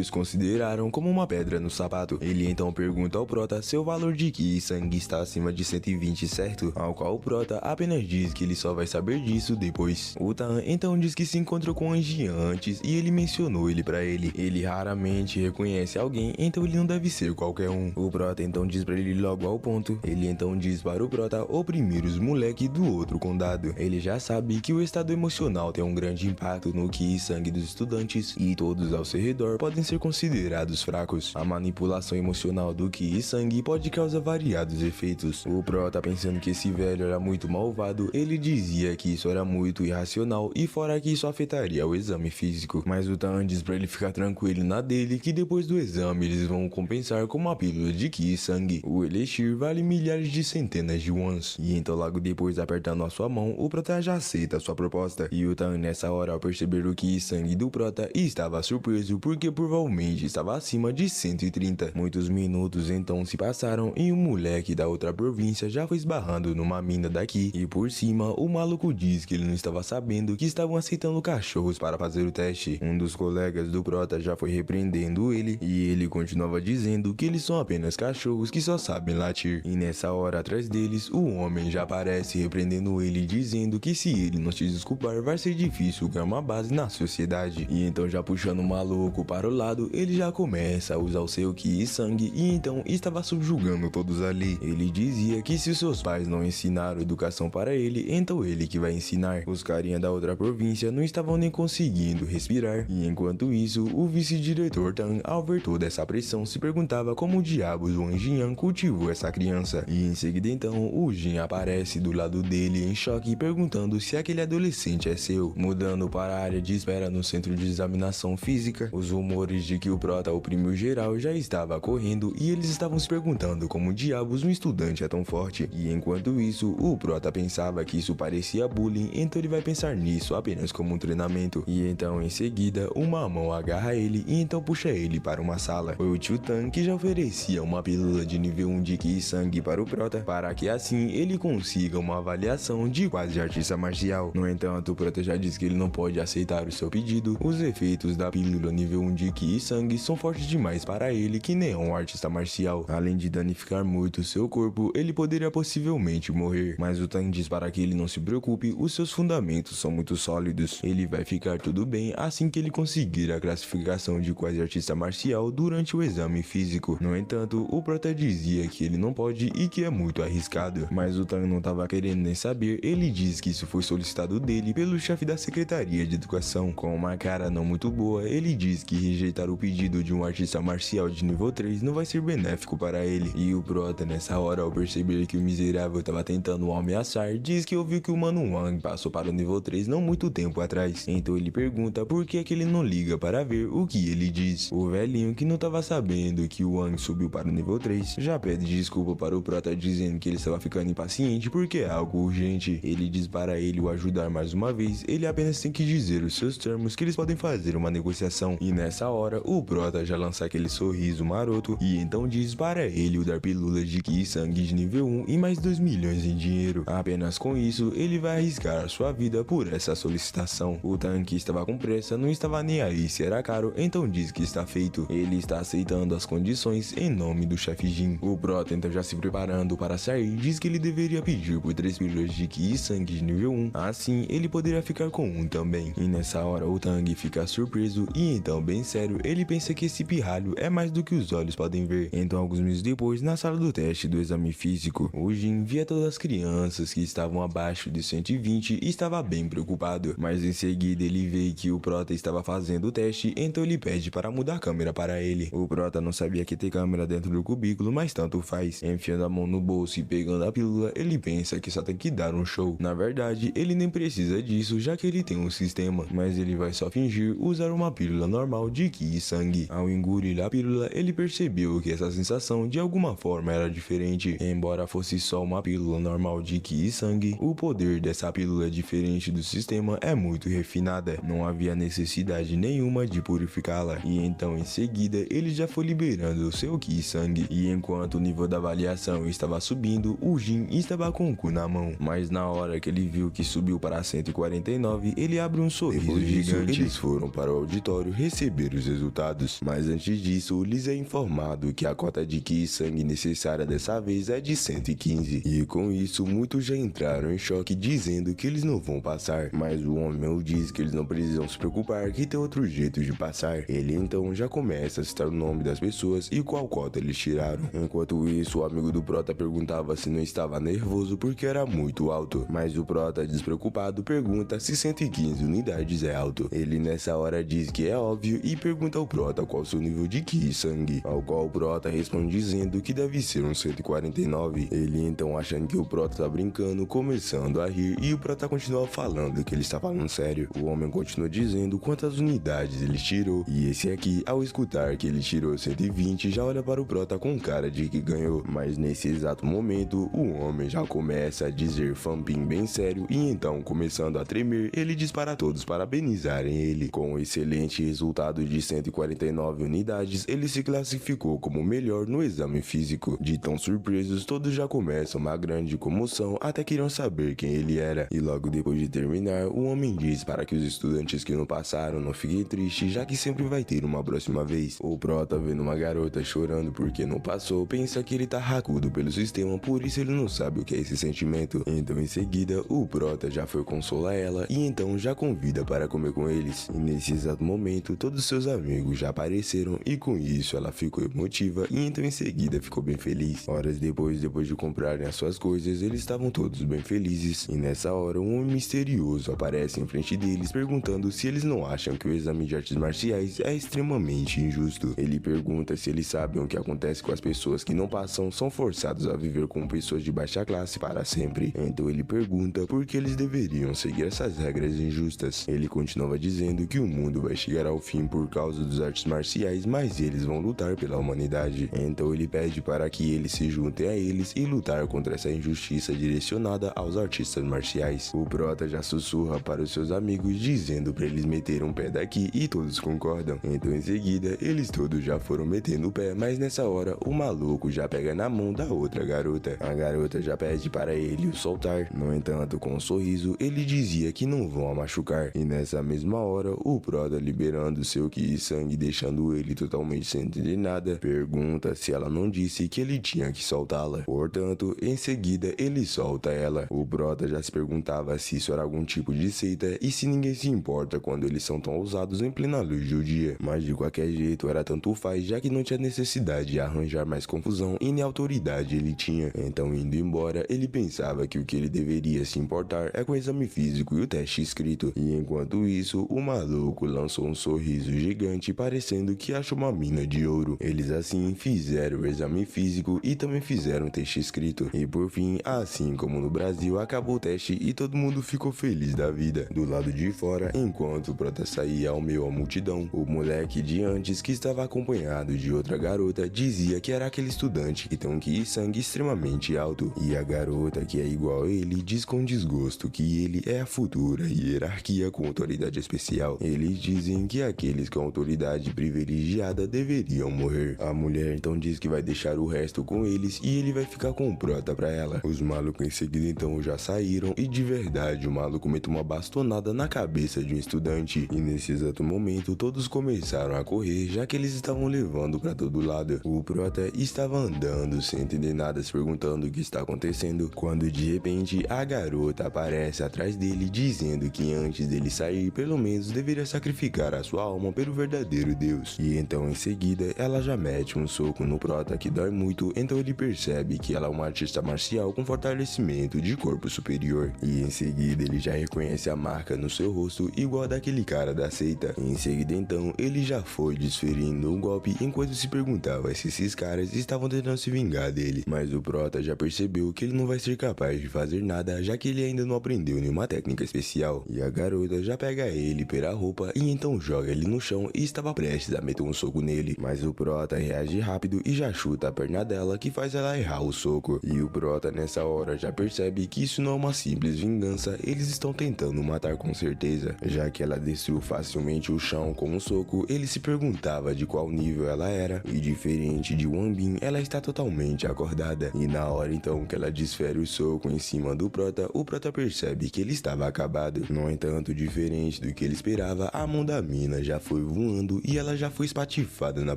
os consideraram como uma pedra no sapato. Ele então pergunta ao prota se o valor de Qi e Sangue está acima de 120, certo? Ao qual o prota apenas diz que ele só vai saber disso depois. O Tan então diz que se encontrou com o Jian antes e ele mencionou ele pra ele. Ele raramente reconhece alguém, então ele não deve ser qualquer um. O prota então diz pra ele logo ao ponto. Ele então diz para o prota oprimir os moleques do outro condado. Ele já sabe que o estado emocional tem um grande impacto no Qi e Sangue dos estudantes e todos ao seu redor podem ser considerados fracos. A manipulação emocional do Qi e Sangue pode causar variados efeitos. O prota, pensando que esse velho era muito malvado, ele dizia que isso era muito irracional e fora que isso afetaria o exame físico. Mas o Tan diz pra ele ficar tranquilo na dele, que depois do exame eles vão compensar com uma pílula de Qi e Sangue. O Elixir vale milhares de centenas de wons. E então logo depois, apertando a sua mão, o prota já aceita a sua proposta. E o Tan nessa hora, ao perceber o Qi e Sangue do prota, estava surpreso porque provavelmente estava acima de 130. Muitos minutos então se passaram e o moleque da outra província já foi esbarrando numa mina daqui. E por cima, o maluco diz que ele não estava sabendo que estavam aceitando cachorros para fazer o teste. Um dos colegas do prota já foi repreendendo ele e ele continuava dizendo que eles são apenas cachorros que só sabem latir. E nessa hora atrás deles, o homem já aparece repreendendo ele, dizendo que se ele não se desculpar vai ser difícil ganhar uma base na sociedade. E então já puxando o maluco para o lado, ele já começa a usar o seu Qi e Sangue e então estava subjugando todos ali. Ele dizia que se seus pais não ensinaram educação para ele, então ele que vai ensinar. Os carinha da outra província não estavam nem conseguindo respirar. E enquanto isso, o vice-diretor Tan, ao ver toda essa pressão, se perguntava como diabos Wang Jian cultivou essa criança. E em seguida então, o Jin aparece do lado dele em choque, perguntando se aquele adolescente é seu. Mudando para a área de espera no centro de examinação física, os rumores de que o prota oprimiu geral já estava correndo e eles estavam se perguntando como diabos um estudante é tão forte. E enquanto isso, o prota pensava que isso parecia bullying, então ele vai pensar nisso apenas como um treinamento. E então em seguida, uma mão agarra ele e então puxa ele para uma sala. Foi o Tio Tan que já oferecia uma pílula de nível 1 de Qi e Sangue para o prota, para que assim ele consiga uma avaliação de quase artista marcial. No entanto, o prota já diz que ele não pode aceitar o seu pedido. Os efeitos da pílula nível 1 de Qi e Sangue são fortes demais para ele, que nem é um artista marcial. Além de danificar muito seu corpo, ele poderia possivelmente morrer. Mas o Tan diz para que ele não se preocupe, os seus fundamentos são muito sólidos. Ele vai ficar tudo bem assim que ele conseguir a classificação de quase artista marcial durante o exame físico. No entanto, o prota dizia que ele não pode e que é muito arriscado. Mas o Tan não estava querendo nem saber. Ele diz que isso foi solicitado dele pelo chefe da Secretaria de Educação. Com uma cara não muito boa, ele diz que rejeitar o pedido de um artista marcial de nível 3 não vai ser benéfico para ele. E o prota nessa hora, ao perceber que o miserável estava tentando o ameaçar, diz que ouviu que o Mano Wang passou para o nível 3 não muito tempo atrás. Então ele pergunta por que é que ele não liga para ver o que ele diz. O velhinho, que não estava sabendo que o Wang subiu para o nível 3, já pede desculpa para o prota, dizendo que ele estava ficando impaciente porque é algo urgente. Ele diz para ele o ajudar mais uma vez, ele apenas tem que dizer os seus termos que eles podem fazer uma negociação. E nessa hora, o prota já lança aquele sorriso maroto e então diz para ele o dar pílulas de Qi e Sangue sangue de nível 1 e mais 2 milhões em dinheiro. Apenas com isso, ele vai arriscar a sua vida por essa solicitação. O tanque estava com pressa, não estava nem aí se era caro, então diz que está feito. Ele está aceitando as condições em nome do chefe Jin. O Prota então já se preparando para sair, diz que ele deveria pedir por 3 pílulas de Ki e sangue de nível 1, assim ele poderia ficar com um também. E nessa hora o Tang fica surpreso e então bem sério, ele pensa que esse pirralho é mais do que os olhos podem ver. Então alguns minutos depois, na sala do teste do exame físico, o Jin via todas as crianças que estavam abaixo de 120 e estava bem preocupado, mas em seguida ele vê que o Prota estava fazendo o teste, então ele pede para mudar a câmera para ele. O Prota não sabia que tem câmera dentro do cubículo, mas tanto faz. Enfiando a mão no bolso e pegando a pílula, ele pensa que só tem que dar um show. Na verdade, ele nem precisa disso, já que ele tem um sistema, mas ele vai só fingir usar uma pílula normal de Ki e sangue. Ao engolir a pílula, ele percebeu que essa sensação de alguma forma era diferente. Embora fosse só uma pílula normal de Ki e sangue, o poder dessa pílula diferente do sistema é muito refinada. Não havia necessidade nenhuma de purificá-la. E então em seguida, ele já foi liberando o seu Ki e sangue. E enquanto o nível da avaliação estava subindo, o Jin estava com o cu na mão. Mas na hora que ele viu que subiu para 149, ele abre um sorriso gigante. Eles foram para o auditório receber os resultados. Mas antes disso, lhes é informado que a cota de Ki e sangue necessária dessa vez é de 115. E com isso, muitos já entraram em choque dizendo que eles não vão passar. Mas o homem diz que eles não precisam se preocupar, que tem outro jeito de passar. Ele então já começa a citar o nome das pessoas e qual cota eles tiraram. Enquanto isso, o amigo do Prota perguntava se não estava nervoso porque era muito alto. Mas o Prota, despreocupado, pergunta se 115 unidades é alto. Ele nessa hora diz que é óbvio e pergunta ao Prota qual seu nível de Ki e sangue, ao qual o Prota responde dizendo que deve ser um 149. Ele então, achando que o Prota tá brincando, começando a rir, e o Prota continua falando que ele está falando sério. O homem continua dizendo quantas unidades ele tirou, e esse aqui, ao escutar que ele tirou 120, já olha para o Prota com cara de que ganhou. Mas nesse exato momento, o homem já começa a dizer Fanpin bem sério, e então, começando a tremer, ele diz para todos parabenizarem ele. Com o excelente resultado de 149 unidades, ele se classificou como o melhor no exame físico. De tão surpresos, todos já começam uma grande comoção até que irão saber quem ele era. E logo depois de terminar, o homem diz para que os estudantes que não passaram não fiquem tristes, já que sempre vai ter uma próxima vez. O Prota, vendo uma garota chorando porque não passou, pensa que ele tá racudo pelo sistema, por isso ele não sabe o que é esse sentimento. Então em seguida, o Prota já foi consolar ela e então já convida para comer com eles. E nesse exato momento, todos seus amigos já apareceram e com isso ela ficou emotiva e então em seguida ficou bem feliz. Horas depois de comprarem as suas coisas, eles estavam todos bem felizes. E nessa hora, um homem misterioso aparece em frente deles perguntando se eles não acham que o exame de artes marciais é extremamente injusto. Ele pergunta se eles sabem o que acontece com as pessoas que não passam, são forçados a viver com pessoas de baixa classe para sempre. Então ele pergunta por que eles deveriam seguir essas regras injustas. Ele continuava dizendo que o mundo vai chegar ao fim por causa dos artes marciais, mas eles vão lutar pela humanidade. Então ele pede para que eles se juntem a eles e lutar contra essa injustiça direcionada aos artistas marciais. O Prota já sussurra para os seus amigos dizendo para eles meterem um pé daqui e todos concordam. Então em seguida eles todos já foram metendo o pé, mas nessa hora o maluco já pega na mão da outra garota. A garota já pede para ele o soltar. No entanto, com um sorriso, ele dizia que não vão a machucar. E nessa mesma hora, o Prota, liberando seu Ki e sangue, deixando ele totalmente sem entender nada, pergunta se ela não disse que ele tinha que soltá-la. Portanto, em seguida ele solta ela. O Prota já se perguntava se isso era algum tipo de seita e se ninguém se importa quando eles são tão ousados em plena luz do dia. Mas de qualquer jeito era tanto faz, já que não tinha necessidade de arranjar mais confusão e nem autoridade ele tinha. Então, indo embora, ele pensava que o que ele deveria se importar é com o exame físico e o teste escrito. E enquanto isso, o maluco lançou um sorriso gigante parecendo que achou uma mina de ouro. Eles assim fizeram o exame físico e também fizeram o teste escrito. E por fim, assim como no Brasil, acabou o teste e todo mundo ficou feliz da vida. Do lado de fora, enquanto o Prota saía ao meio à multidão, o moleque de antes, que estava acompanhado de outra garota, dizia que era aquele estudante que tem um Ki e sangue extremamente alto. E a garota, que é igual a ele, diz com desgosto que ele é a futura hierarquia com autoridade especial. Eles dizem que aqueles com autoridade privilegiada deveriam morrer. A mulher então diz que vai deixar o resto com eles depois e ele vai ficar com o Prota pra ela. Os malucos em seguida então já saíram e de verdade o maluco meteu uma bastonada na cabeça de um estudante. E nesse exato momento todos começaram a correr, já que eles estavam levando pra todo lado. O Prota estava andando sem entender nada, se perguntando o que está acontecendo, quando de repente a garota aparece atrás dele dizendo que antes dele sair pelo menos deveria sacrificar a sua alma pelo verdadeiro Deus. E então em seguida ela já mete um soco no Prota que dói muito, então ele percebe que ela é uma artista marcial com fortalecimento de corpo superior. E em seguida ele já reconhece a marca no seu rosto igual a daquele cara da seita. E em seguida então ele já foi desferindo um golpe enquanto se perguntava se esses caras estavam tentando se vingar dele. Mas o Prota já percebeu que ele não vai ser capaz de fazer nada, já que ele ainda não aprendeu nenhuma técnica especial. E a garota já pega ele pela roupa e então joga ele no chão e estava prestes a meter um soco nele. Mas o Prota reage rápido e já chuta a perna dela, que faz ela errar o soco. E o Prota nessa hora já percebe que isso não é uma simples vingança, eles estão tentando matar com certeza. Já que ela destruiu facilmente o chão com um soco, ele se perguntava de qual nível ela era. E diferente de Wang Bin, ela está totalmente acordada. E na hora então que ela desfere o soco em cima do Prota, o Prota percebe que ele estava acabado. No entanto, diferente do que ele esperava, a mão da mina já foi voando e ela já foi espatifada na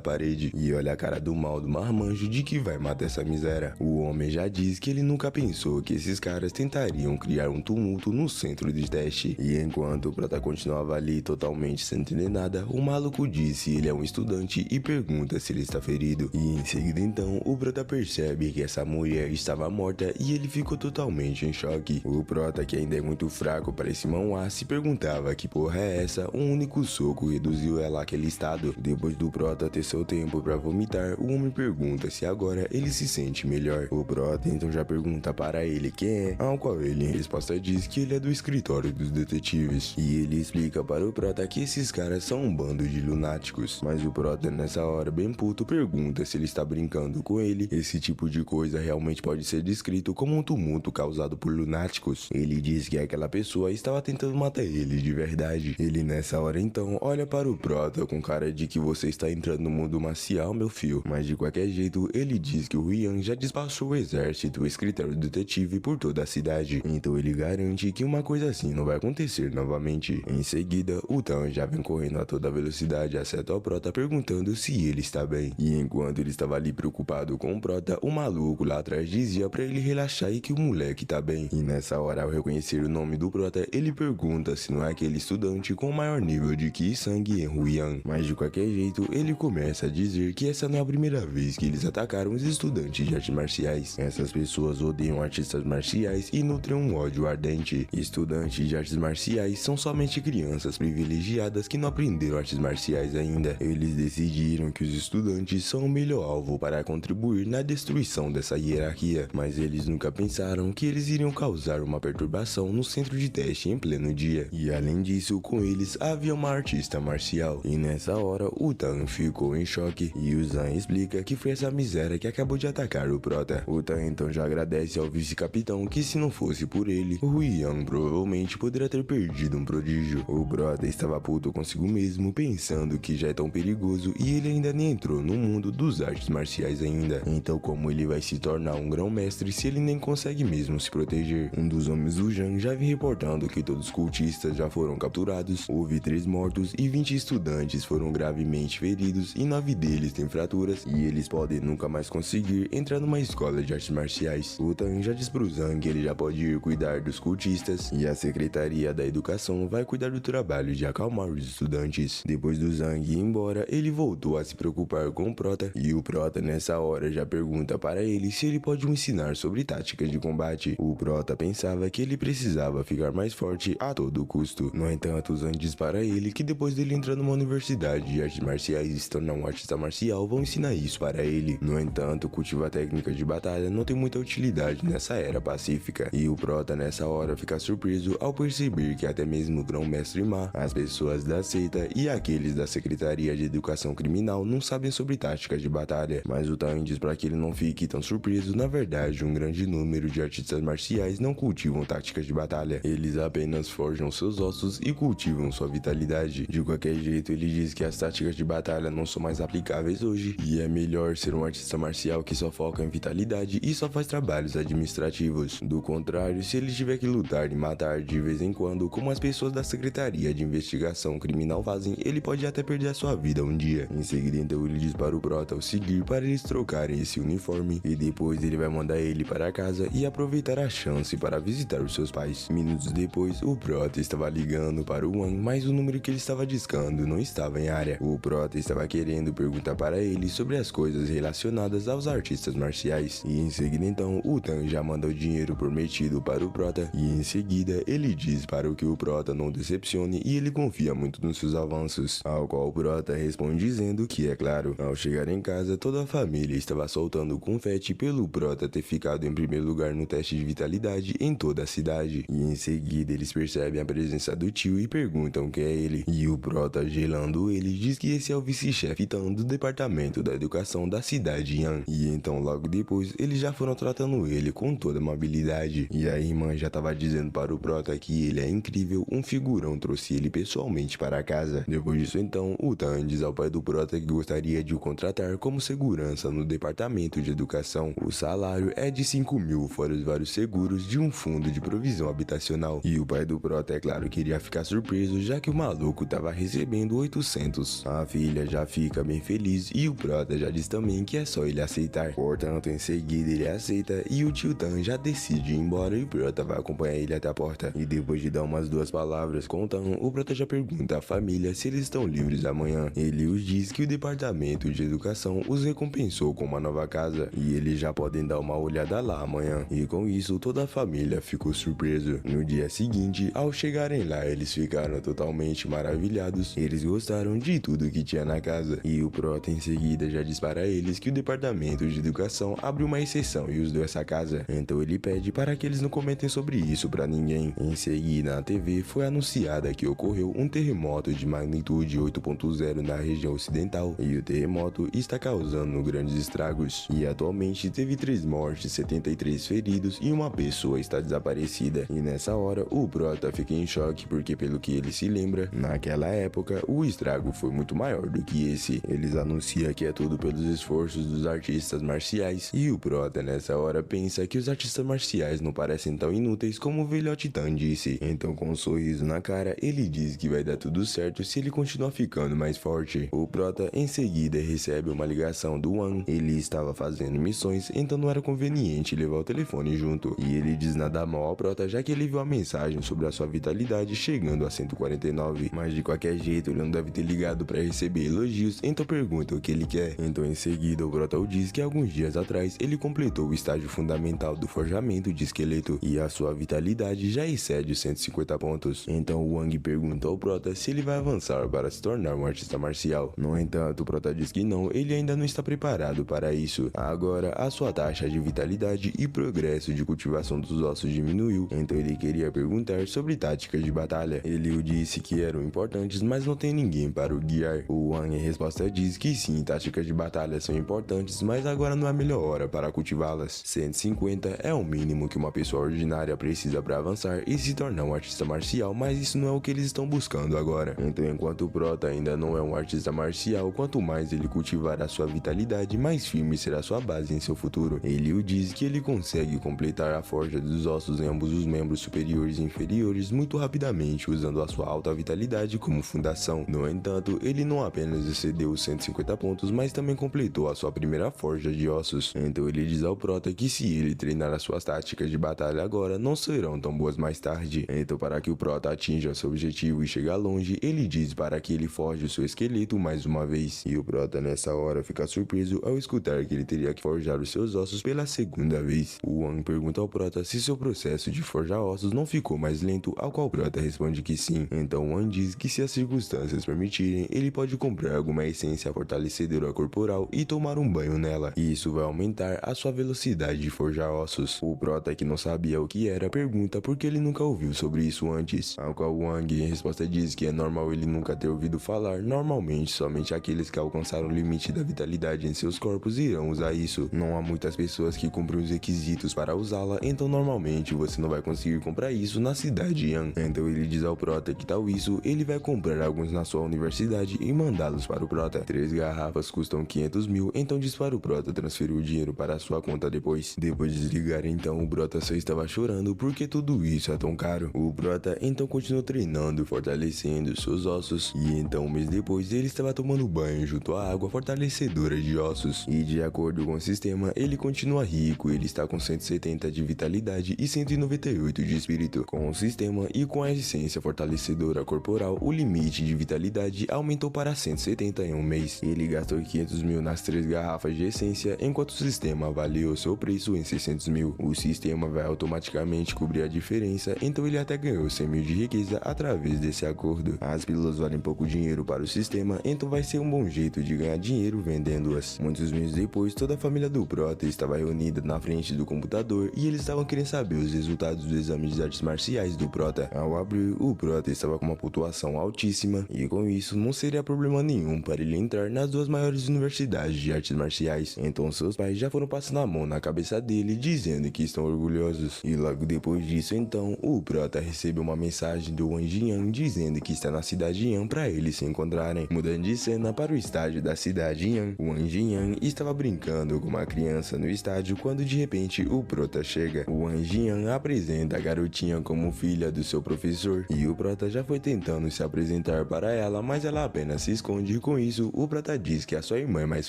parede. E olha a cara do mal do marmanjo de que vai matar essa miséria. O homem já diz que ele nunca pensou que esses caras tentariam criar um tumulto no centro de teste. E enquanto o Prota continuava ali totalmente sem entender nada, o maluco diz se ele é um estudante e pergunta se ele está ferido. E em seguida então o Prota percebe que essa mulher estava morta e ele ficou totalmente em choque. O Prota, que ainda é muito fraco para esse manhwa, se perguntava que porra é essa, um único soco reduziu ela àquele estado. Depois do Prota ter seu tempo para vomitar, o homem pergunta se agora ele se sente melhor. O Prota então já pergunta para ele quem é, ao qual ele em resposta diz que ele é do escritório dos detetives. E ele explica para o Prota que esses caras são um bando de lunáticos. Mas o Prota nessa hora bem puto pergunta se ele está brincando com ele. Esse tipo de coisa realmente pode ser descrito como um tumulto causado por lunáticos. Ele diz que aquela pessoa estava tentando matar ele de verdade. Ele nessa hora então olha para o Prota com cara de que você está entrando no mundo marcial, meu filho. Mas de qualquer jeito ele diz que o Rian já despachou o exército, o escritório do detetive por toda a cidade. Então ele garante que uma coisa assim não vai acontecer novamente. Em seguida, o Tan já vem correndo a toda velocidade acerta o Prota perguntando se ele está bem. E enquanto ele estava ali preocupado com o Prota, o maluco lá atrás dizia para ele relaxar e que o moleque tá bem. E nessa hora, ao reconhecer o nome do Prota, ele pergunta se não é aquele estudante com o maior nível de Ki e sangue em Ruian. Mas de qualquer jeito, ele começa a dizer que essa não é a primeira vez que eles atacaram os estudantes de artes marciais. Essas pessoas odeiam artistas marciais e nutrem um ódio ardente. Estudantes de artes marciais são somente crianças privilegiadas que não aprenderam artes marciais ainda. Eles decidiram que os estudantes são o melhor alvo para contribuir na destruição dessa hierarquia, mas eles nunca pensaram que eles iriam causar uma perturbação no centro de teste em pleno dia. E além disso, com eles havia uma artista marcial. E nessa hora, o Tan ficou em choque e o Zan explica que foi essa miséria que acabou de atacar o Prota. O Tan então já agradece ao vice-capitão que se não fosse por ele, o Ruian provavelmente poderia ter perdido um prodígio. O Prota estava puto consigo mesmo, pensando que já é tão perigoso e ele ainda nem entrou no mundo dos artes marciais ainda. Então como ele vai se tornar um grão-mestre se ele nem consegue mesmo se proteger? Um dos homens do Zhang já vem reportando que todos os cultistas já foram capturados, houve 3 mortos e 20 estudantes foram gravemente feridos e 9 deles têm fraturas e eles podem nunca mais conseguir entrar numa escola de artes marciais. O Tan já diz pro Zhang que ele já pode ir cuidar dos cultistas e a Secretaria da Educação vai cuidar do trabalho de acalmar os estudantes. Depois do Zhang ir embora, ele voltou a se preocupar com o Prota e o Prota nessa hora já pergunta para ele se ele pode o ensinar sobre táticas de combate. O Prota pensava que ele precisava ficar mais forte a todo custo. No entanto, o Zhang diz para ele que depois dele entrar numa universidade de artes marciais e se tornar um artista marcial, vão ensinar isso para ele. No entanto, cultivar técnicas de batalha não tem muita utilidade nessa era pacífica. E o Prota nessa hora fica surpreso ao perceber que até mesmo o grão-mestre Ma, as pessoas da seita e aqueles da Secretaria de Educação Criminal não sabem sobre táticas de batalha. Mas o Tan diz para que ele não fique tão surpreso, na verdade um grande número de artistas marciais não cultivam táticas de batalha, eles apenas forjam seus ossos e cultivam sua vitalidade. De qualquer jeito, ele diz que as táticas de batalha não são mais aplicáveis hoje e é melhor ser um artista marcial que só só foca em vitalidade e só faz trabalhos administrativos. Do contrário, se ele tiver que lutar e matar de vez em quando, como as pessoas da Secretaria de Investigação Criminal fazem, ele pode até perder a sua vida um dia. Em seguida, então, ele diz para o Prota o seguir para eles trocarem esse uniforme e depois ele vai mandar ele para casa e aproveitar a chance para visitar os seus pais. Minutos depois, o Prota estava ligando para o Wang, mas o número que ele estava discando não estava em área. O Prota estava querendo perguntar para ele sobre as coisas relacionadas aos artistas marciais. E em seguida, então, o Tan já manda o dinheiro prometido para o Prota e em seguida ele diz para que o Prota não decepcione e ele confia muito nos seus avanços, ao qual o Prota responde dizendo que é claro. Ao chegar em casa, toda a família estava soltando confete pelo Prota ter ficado em primeiro lugar no teste de vitalidade em toda a cidade. E em seguida eles percebem a presença do tio e perguntam quem é ele. E o Prota, gelando ele, diz que esse é o vice-chefe Tan do departamento da educação da cidade Yan. E então logo depois eles já foram tratando ele com toda amabilidade. E a irmã já estava dizendo para o Prota que ele é incrível, um figurão trouxe ele pessoalmente para casa. Depois disso então, o Tan diz ao pai do Prota que gostaria de o contratar como segurança no departamento de educação. O salário é de 5.000 fora os vários seguros de um fundo de provisão habitacional. E o pai do Prota, é claro, queria ficar surpreso já que o maluco estava recebendo 800. A filha já fica bem feliz e o Prota já diz também que é só ele aceitar. Portanto, em seguida ele aceita e o tio Tan já decide ir embora e o Prota vai acompanhar ele até a porta. E depois de dar umas duas palavras com o Tan, o Prota já pergunta à família se eles estão livres amanhã. Ele os diz que o departamento de educação os recompensou com uma nova casa e eles já podem dar uma olhada lá amanhã. E com isso toda a família ficou surpreso. No dia seguinte, ao chegarem lá, eles ficaram totalmente maravilhados. Eles gostaram de tudo que tinha na casa. E o Prota em seguida já diz para eles que o departamento de educação abriu uma exceção e os deu essa casa. Então ele pede para que eles não comentem sobre isso para ninguém. Em seguida, na TV foi anunciada que ocorreu um terremoto de magnitude 8.0 na região ocidental e o terremoto está causando grandes estragos. E atualmente teve 3 mortes, 73 feridos e uma pessoa está desaparecida. E nessa hora o Prota fica em choque porque, pelo que ele se lembra, naquela época o estrago foi muito maior do que esse. Eles anunciam que é tudo pelos esforços dos artistas marciais e o Prota nessa hora pensa que os artistas marciais não parecem tão inúteis como o velhote Tan disse. Então, com um sorriso na cara, ele diz que vai dar tudo certo se ele continuar ficando mais forte. O Prota em seguida recebe uma ligação do Wang. Ele estava fazendo missões, então não era conveniente levar o telefone junto. E ele diz nada mal ao Prota, já que ele viu a mensagem sobre a sua vitalidade chegando a 149. Mas de qualquer jeito, ele não deve ter ligado para receber elogios, então pergunta o que ele quer. Então em seguida, o Prota diz que alguns dias atrás ele completou o estágio fundamental do forjamento de esqueleto e a sua vitalidade já excede os 150 pontos. Então o Wang pergunta ao Prota se ele vai avançar para se tornar um artista marcial. No entanto, o Prota diz que não, ele ainda não está preparado para isso. Agora, a sua taxa de vitalidade e progresso de cultivação dos ossos diminuiu, então ele queria perguntar sobre táticas de batalha. Ele o disse que eram importantes, mas não tem ninguém para o guiar. O Wang em resposta diz que sim, táticas de batalha são importantes, mas agora não é a melhor hora para cultivá-las. 150 é o mínimo que uma pessoa ordinária precisa para avançar e se tornar um artista marcial, mas isso não é o que eles estão buscando agora. Então, enquanto o Prota ainda não é um artista marcial, quanto mais ele cultivar a sua vitalidade, mais firme será sua base em seu futuro. Ele o diz que ele consegue completar a forja dos ossos em ambos os membros superiores e inferiores muito rapidamente, usando a sua alta vitalidade como fundação. No entanto, ele não apenas excedeu os 150 pontos, mas também completou a sua primeira forja de ossos. Então ele diz ao Prota que se ele treinar as suas táticas de batalha agora, não serão tão boas mais tarde. Então, para que o Prota atinja seu objetivo e chegar longe, ele diz para que ele forje o seu esqueleto mais uma vez. E o Prota nessa hora fica surpreso ao escutar que ele teria que forjar os seus ossos pela segunda vez. O Wang pergunta ao Prota se seu processo de forjar ossos não ficou mais lento, ao qual o Prota responde que sim. Então o Wang diz que se as circunstâncias permitirem, ele pode comprar alguma essência fortalecedora corporal e tomar um banho nela. E isso vai aumentar a sua velocidade de forjar ossos. O Prota, que não sabia o que era, pergunta por que ele nunca ouviu sobre isso antes, ao qual o Wang em resposta diz que é normal ele nunca ter ouvido falar. Normalmente, somente aqueles que alcançaram o limite da vitalidade em seus corpos irão usar isso. Não há muitas pessoas que cumprem os requisitos para usá-la, então normalmente você não vai conseguir comprar isso na cidade Yan. Então ele diz ao Prota que tal isso, ele vai comprar alguns na sua universidade e mandá-los para o Prota. 3 garrafas custam 500.000, então diz para o Prota transferir o dinheiro para a sua conta depois. Depois de desligar então, o Prota só estava chorando porque tudo isso é tão caro. O Prota então continuou treinando, fortalecendo seus ossos, e então um mês depois ele estava tomando banho junto à água fortalecedora de ossos. E de acordo com o sistema, ele continua rico, ele está com 170 de vitalidade e 198 de espírito. Com o sistema e com a essência fortalecedora corporal, o limite de vitalidade aumentou para 170 em um mês. Ele gastou 500 mil nas 3 garrafas de essência, enquanto o sistema avaliou seu preço em 600 mil. O sistema vai automaticamente cobrir a diferença, então ele até ganhou 100 mil de riqueza através desse acordo. As pílulas valem pouco dinheiro para o sistema, então vai ser um bom jeito de ganhar dinheiro vendendo-as. Muitos meses depois, toda a família do Prota estava reunida na frente do computador e eles estavam querendo saber os resultados do exame de artes marciais do Prota. Ao abrir, o Prota estava com uma pontuação altíssima e com isso não seria problema nenhum para ele entrar nas 2 maiores universidades de artes marciais. Então seus pais já foram passando a mão na cabeça dele dizendo que estão orgulhosos. E logo depois disso então, o Prota recebeu uma mensagem do Wang Jian dizendo que está na cidade Yan para eles se encontrarem. Mudando de cena para o estádio da cidade Yan, o Wang Jian estava brincando com uma criança no estádio quando de repente o Prota chega. O Wang Jian apresenta a garotinha como filha do seu professor e o Prota já foi tentando se apresentar para ela, mas ela apenas se esconde e com isso o Prota diz que a sua irmã é mais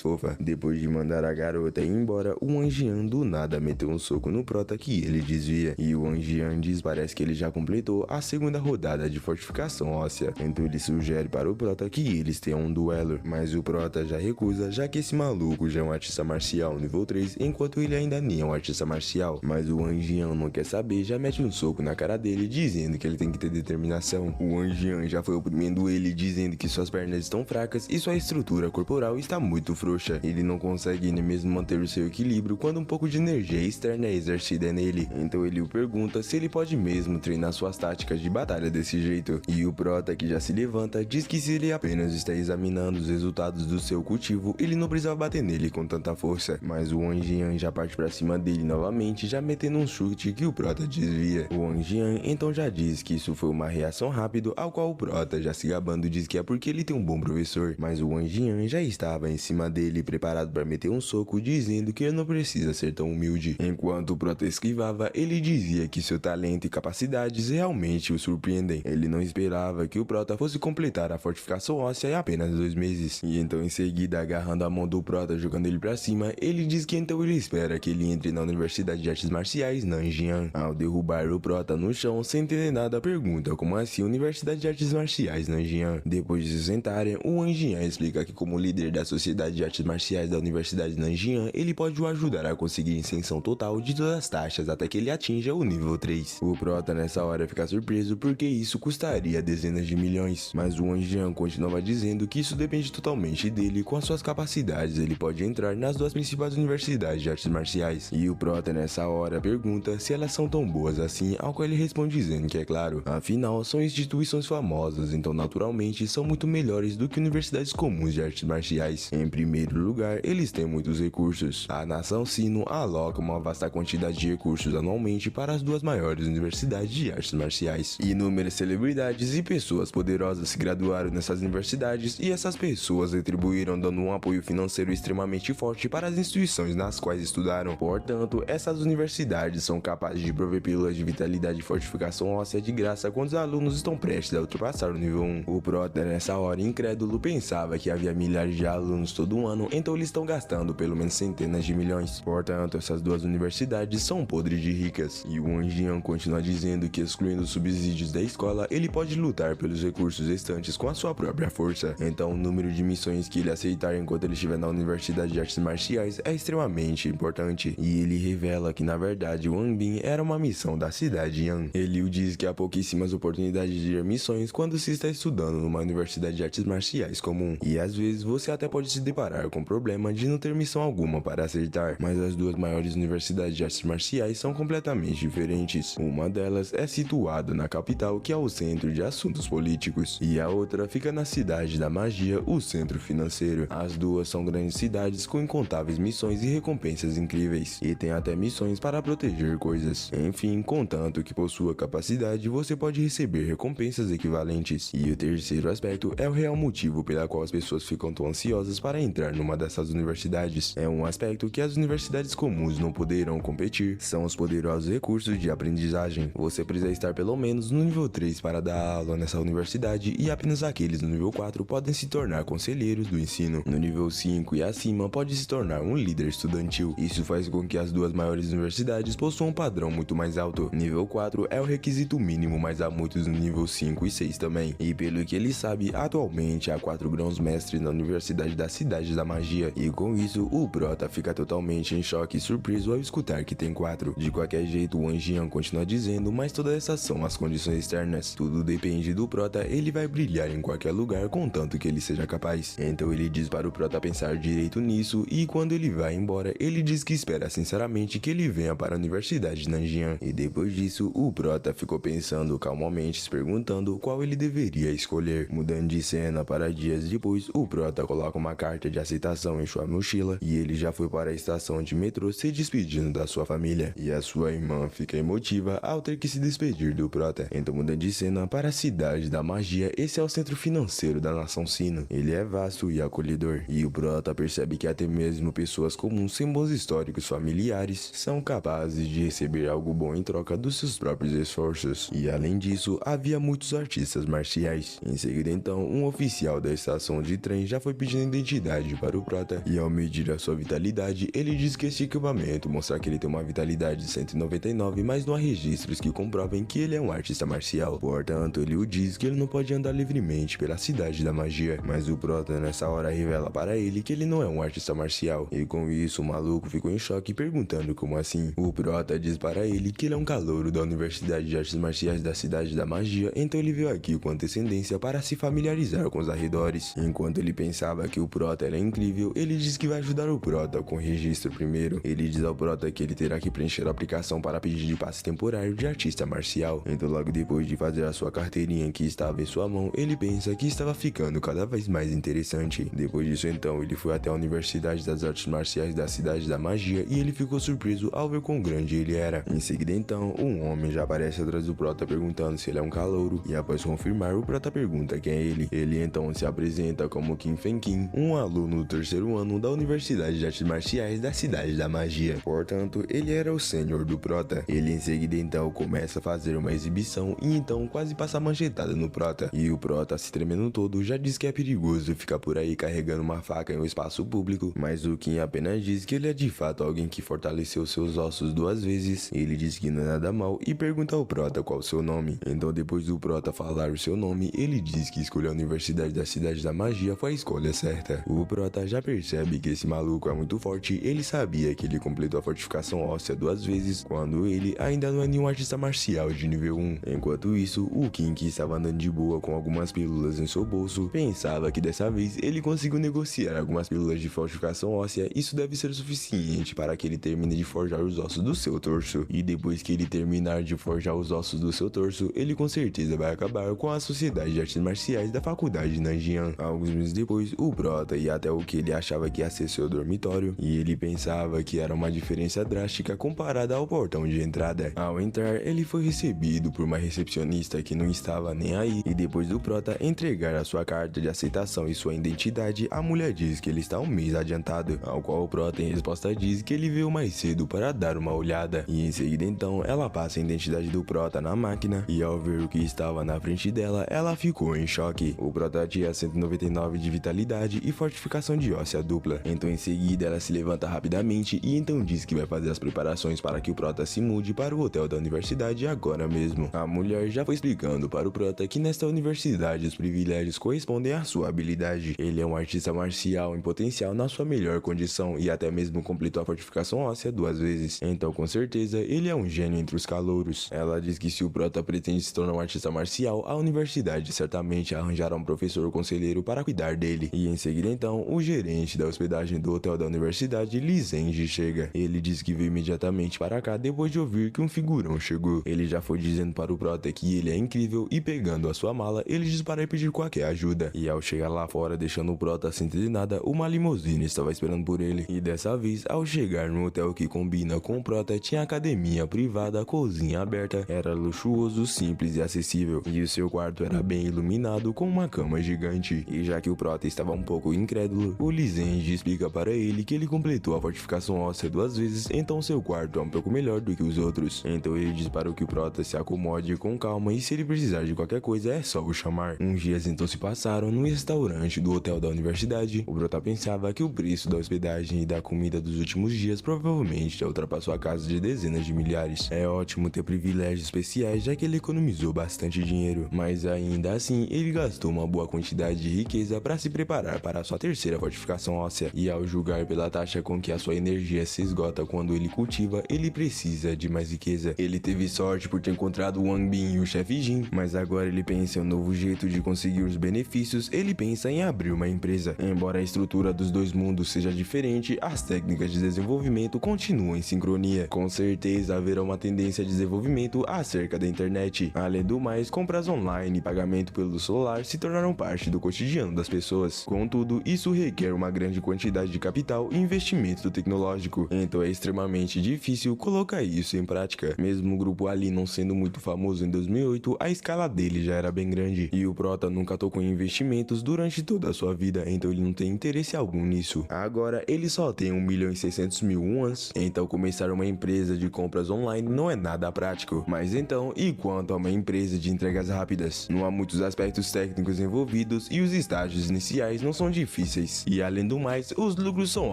fofa. Depois de mandar a garota ir embora, o Wang Jian do nada meteu um soco no Prota que ele desvia. E o Wang Jian diz parece que ele já completou a 2ª rodada de fortificação óssea. Então ele sugere para o Prota que eles tenham um duelo, mas o Prota já recusa, já que esse maluco já é um artista marcial nível 3, enquanto ele ainda nem é um artista marcial. Mas o Wang Jian não quer saber, já mete um soco na cara dele dizendo que ele tem que ter determinação. O Wang Jian já foi oprimindo ele dizendo que suas pernas estão fracas e sua estrutura corporal está muito frouxa. Ele não consegue nem mesmo manter o seu equilíbrio quando um pouco de energia externa é exercida nele. Então ele o pergunta se ele pode mesmo treinar suas táticas de batalha desse jeito. E o Prota, que já se levanta, diz que se ele apenas está examinando os resultados do seu cultivo, ele não precisava bater nele com tanta força. Mas o Wang Jian já parte pra cima dele novamente, já metendo um chute que o Prota desvia. O Wang Jian então já diz que isso foi uma reação rápida, ao qual o Prota, já se gabando, diz que é porque ele tem um bom professor. Mas o Wang Jian já estava em cima dele, preparado para meter um soco, dizendo que ele não precisa ser tão humilde. Enquanto o Prota esquivava, ele dizia que seu talento e capacidades realmente o surpreendem. Ele não esperava que o Prota fosse completar a fortificação óssea em apenas 2 meses. E então em seguida, agarrando a mão do Prota, jogando ele pra cima, ele diz que então ele espera que ele entre na Universidade de Artes Marciais Nanjian. Ao derrubar o Prota no chão, sem entender nada, pergunta como assim Universidade de Artes Marciais Nanjian. Depois de se sentarem, o Wang Jian explica que como líder da Sociedade de Artes Marciais da Universidade de Nanjian, ele pode o ajudar a conseguir isenção total de todas as taxas até que ele atinja o nível 3. O Prota nessa hora fica surpreso porque isso custaria dezenas de milhões, mas o Wang Jian continuava dizendo que isso depende totalmente dele. Com as suas capacidades ele pode entrar nas 2 principais universidades de artes marciais. E o Prota nessa hora pergunta se elas são tão boas assim, ao qual ele responde dizendo que é claro, afinal são instituições famosas, então naturalmente são muito melhores do que universidades comuns de artes marciais. Em primeiro lugar, eles têm muitos recursos. A nação Sino aloca uma vasta quantidade de recursos anualmente para as 2 maiores universidades de artes marciais. Inúmeras celebridades e pessoas poderosas se graduaram nessas universidades e essas pessoas retribuíram dando um apoio financeiro extremamente forte para as instituições nas quais estudaram. Portanto, essas universidades são capazes de prover pílulas de vitalidade e fortificação óssea de graça quando os alunos estão prestes a ultrapassar o nível 1. O Prota nessa hora incrédulo pensava que havia milhares de alunos todo ano, então eles estão gastando pelo menos centenas de milhões. Portanto, essas 2 universidades são podres de ricas. E o Wang Jian continua dizendo que excluindo os subsídios da escola, ele pode lutar pelos recursos restantes com a sua própria força. Então o número de missões que ele aceitar enquanto ele estiver na Universidade de Artes Marciais é extremamente importante. E ele revela que na verdade Wang Bin era uma missão da cidade Yan. Ele o diz que há pouquíssimas oportunidades de ir missões quando se está estudando numa Universidade de Artes Marciais comum. E às vezes você até pode se deparar com o problema de não ter missão alguma para acertar. Mas as 2 maiores universidades de artes marciais são completamente diferentes. Uma delas é situada na capital, que é o centro de assuntos políticos, e a outra fica na cidade da magia, o centro financeiro. As 2 são grandes cidades com incontáveis missões e recompensas incríveis, e tem até missões para proteger coisas. Enfim, contanto que possua capacidade, você pode receber recompensas equivalentes. E o terceiro aspecto é o real motivo pela qual as pessoas ficam tão ansiosas para entrar numa dessas universidades. universidades. É um aspecto que as universidades comuns não poderão competir. São os poderosos recursos de aprendizagem. Você precisa estar pelo menos no nível 3 para dar aula nessa universidade e apenas aqueles no nível 4 podem se tornar conselheiros do ensino. No nível 5 e acima pode se tornar um líder estudantil. Isso faz com que as duas maiores universidades possuam um padrão muito mais alto. Nível 4 é o requisito mínimo, mas há muitos no nível 5 e 6 também. E pelo que ele sabe, atualmente há 4 grãos-mestres na Universidade da Cidade da Magia. E com isso, o Prota fica totalmente em choque e surpreso ao escutar que tem 4. De qualquer jeito, o Anjian continua dizendo, mas todas essas são as condições externas. Tudo depende do Prota, ele vai brilhar em qualquer lugar contanto que ele seja capaz. Então ele diz para o Prota pensar direito nisso e quando ele vai embora, ele diz que espera sinceramente que ele venha para a Universidade de Nanjian. E depois disso, o Prota ficou pensando calmamente, se perguntando qual ele deveria escolher. Mudando de cena para dias depois, o Prota coloca uma carta de aceitação em sua mochila e ele já foi para a estação de metrô se despedindo da sua família. E a sua irmã fica emotiva ao ter que se despedir do Prota. Então mudando de cena para a Cidade da Magia, esse é o centro financeiro da nação Sino. Ele é vasto e acolhedor. E o Prota percebe que até mesmo pessoas comuns sem bons históricos familiares são capazes de receber algo bom em troca dos seus próprios esforços. E além disso, havia muitos artistas marciais. Em seguida então, um oficial da estação de trem já foi pedindo identidade para o Prota e ao medir a sua vitalidade, ele diz que este equipamento mostra que ele tem uma vitalidade de 199, mas não há registros que comprovem que ele é um artista marcial. Portanto, ele o diz que ele não pode andar livremente pela Cidade da Magia. Mas o Prota nessa hora revela para ele que ele não é um artista marcial. E com isso, o maluco ficou em choque perguntando como assim. O Prota diz para ele que ele é um calouro da Universidade de Artes Marciais da Cidade da Magia, então ele veio aqui com antecedência para se familiarizar com os arredores. Enquanto ele pensava que o Prota era incrível, ele diz que vai ajudar o Prota com o registro primeiro. Ele diz ao Prota que ele terá que preencher a aplicação para pedir de passe temporário de artista marcial. Então logo depois de fazer a sua carteirinha que estava em sua mão, ele pensa que estava ficando cada vez mais interessante. Depois disso então, ele foi até a Universidade das Artes Marciais da Cidade da Magia e ele ficou surpreso ao ver quão grande ele era. Em seguida então, um homem já aparece atrás do Prota perguntando se ele é um calouro e após confirmar, o Prota pergunta quem é ele. Ele então se apresenta como Kim Fenkin, um aluno do 3º ano da Universidade de Artes Marciais da Cidade da Magia. Portanto, ele era o sênior do Prota. Ele em seguida então começa a fazer uma exibição e então quase passa a manchetada no Prota. E o Prota, se tremendo todo, já diz que é perigoso ficar por aí carregando uma faca em um espaço público, mas o Kim apenas diz que ele é de fato alguém que fortaleceu seus ossos 2 vezes. Ele diz que não é nada mal e pergunta ao Prota qual o seu nome. Então depois do Prota falar o seu nome, ele diz que escolher a Universidade da Cidade da Magia foi a escolha certa. O Prota já percebe que esse maluco é muito forte, ele sabia que ele completou a fortificação óssea 2 vezes, quando ele ainda não é nenhum artista marcial de nível 1. Enquanto isso, o Kim, que estava andando de boa com algumas pílulas em seu bolso, pensava que dessa vez ele conseguiu negociar algumas pílulas de fortificação óssea, isso deve ser suficiente para que ele termine de forjar os ossos do seu torso. E depois que ele terminar de forjar os ossos do seu torso, ele com certeza vai acabar com a Sociedade de Artes Marciais da Faculdade de Nanjian. Alguns meses depois, o Prota ia até o que ele achava que ia ser seu dormitório, e ele pensava que era uma diferença drástica comparada ao portão de entrada. Ao entrar, ele foi recebido por uma recepcionista que não estava nem aí, e depois do Prota entregar a sua carta de aceitação e sua identidade, a mulher diz que ele está um mês adiantado, ao qual o Prota em resposta diz que ele veio mais cedo para dar uma olhada. E em seguida então, ela passa a identidade do Prota na máquina, e ao ver o que estava na frente dela, ela ficou em choque. O Prota tinha 199 de vitalidade e fortificação de óssea dupla. Então em seguida ela se levanta rapidamente e então diz que vai fazer as preparações para que o Prota se mude para o hotel da universidade agora mesmo. A mulher já foi explicando para o Prota que nesta universidade os privilégios correspondem à sua habilidade. Ele é um artista marcial em potencial na sua melhor condição e até mesmo completou a fortificação óssea 2 vezes. Então com certeza ele é um gênio entre os calouros. Ela diz que se o Prota pretende se tornar um artista marcial, a universidade certamente arranjará um professor conselheiro para cuidar dele. E em seguida então, o gerente da hospedagem do hotel da universidade, Li Zenji, chega. Ele diz que veio imediatamente para cá depois de ouvir que um figurão chegou. Ele já foi dizendo para o Prota que ele é incrível e pegando a sua mala, ele diz para pedir qualquer ajuda. E ao chegar lá fora, deixando o Prota sem entender nada, uma limusine estava esperando por ele. E dessa vez, ao chegar no hotel que combina com o Prota, tinha academia privada, cozinha aberta, era luxuoso, simples e acessível. E o seu quarto era bem iluminado com uma cama gigante. E já que o Prota estava um pouco incrédulo, o Li Zenji explica explica para ele que ele completou a fortificação óssea 2 vezes, então seu quarto é um pouco melhor do que os outros. Então ele diz para que o prota se acomode com calma e se ele precisar de qualquer coisa é só o chamar. Uns dias então se passaram no restaurante do hotel da universidade. O prota pensava que o preço da hospedagem e da comida dos últimos dias provavelmente já ultrapassou a casa de dezenas de milhares. É ótimo ter privilégios especiais, já que ele economizou bastante dinheiro, mas ainda assim ele gastou uma boa quantidade de riqueza para se preparar para a sua terceira fortificação óssea, e ao julgar pela taxa com que a sua energia se esgota quando ele cultiva, ele precisa de mais riqueza. Ele teve sorte por ter encontrado o Wang Bin e o chefe Jin, mas agora ele pensa em um novo jeito de conseguir os benefícios. Ele pensa em abrir uma empresa. Embora a estrutura dos dois mundos seja diferente, as técnicas de desenvolvimento continuam em sincronia. Com certeza haverá uma tendência de desenvolvimento acerca da internet. Além do mais, compras online e pagamento pelo celular se tornaram parte do cotidiano das pessoas. Contudo, isso requer uma grande quantidade de capital e investimento tecnológico, então é extremamente difícil colocar isso em prática. Mesmo o grupo Ali não sendo muito famoso em 2008, a escala dele já era bem grande, e o prota nunca tocou em investimentos durante toda a sua vida, então ele não tem interesse algum nisso. Agora ele só tem 1.600.000 wons, então começar uma empresa de compras online não é nada prático. Mas então, e quanto a uma empresa de entregas rápidas? Não há muitos aspectos técnicos envolvidos e os estágios iniciais não são difíceis, e além do mais, os lucros são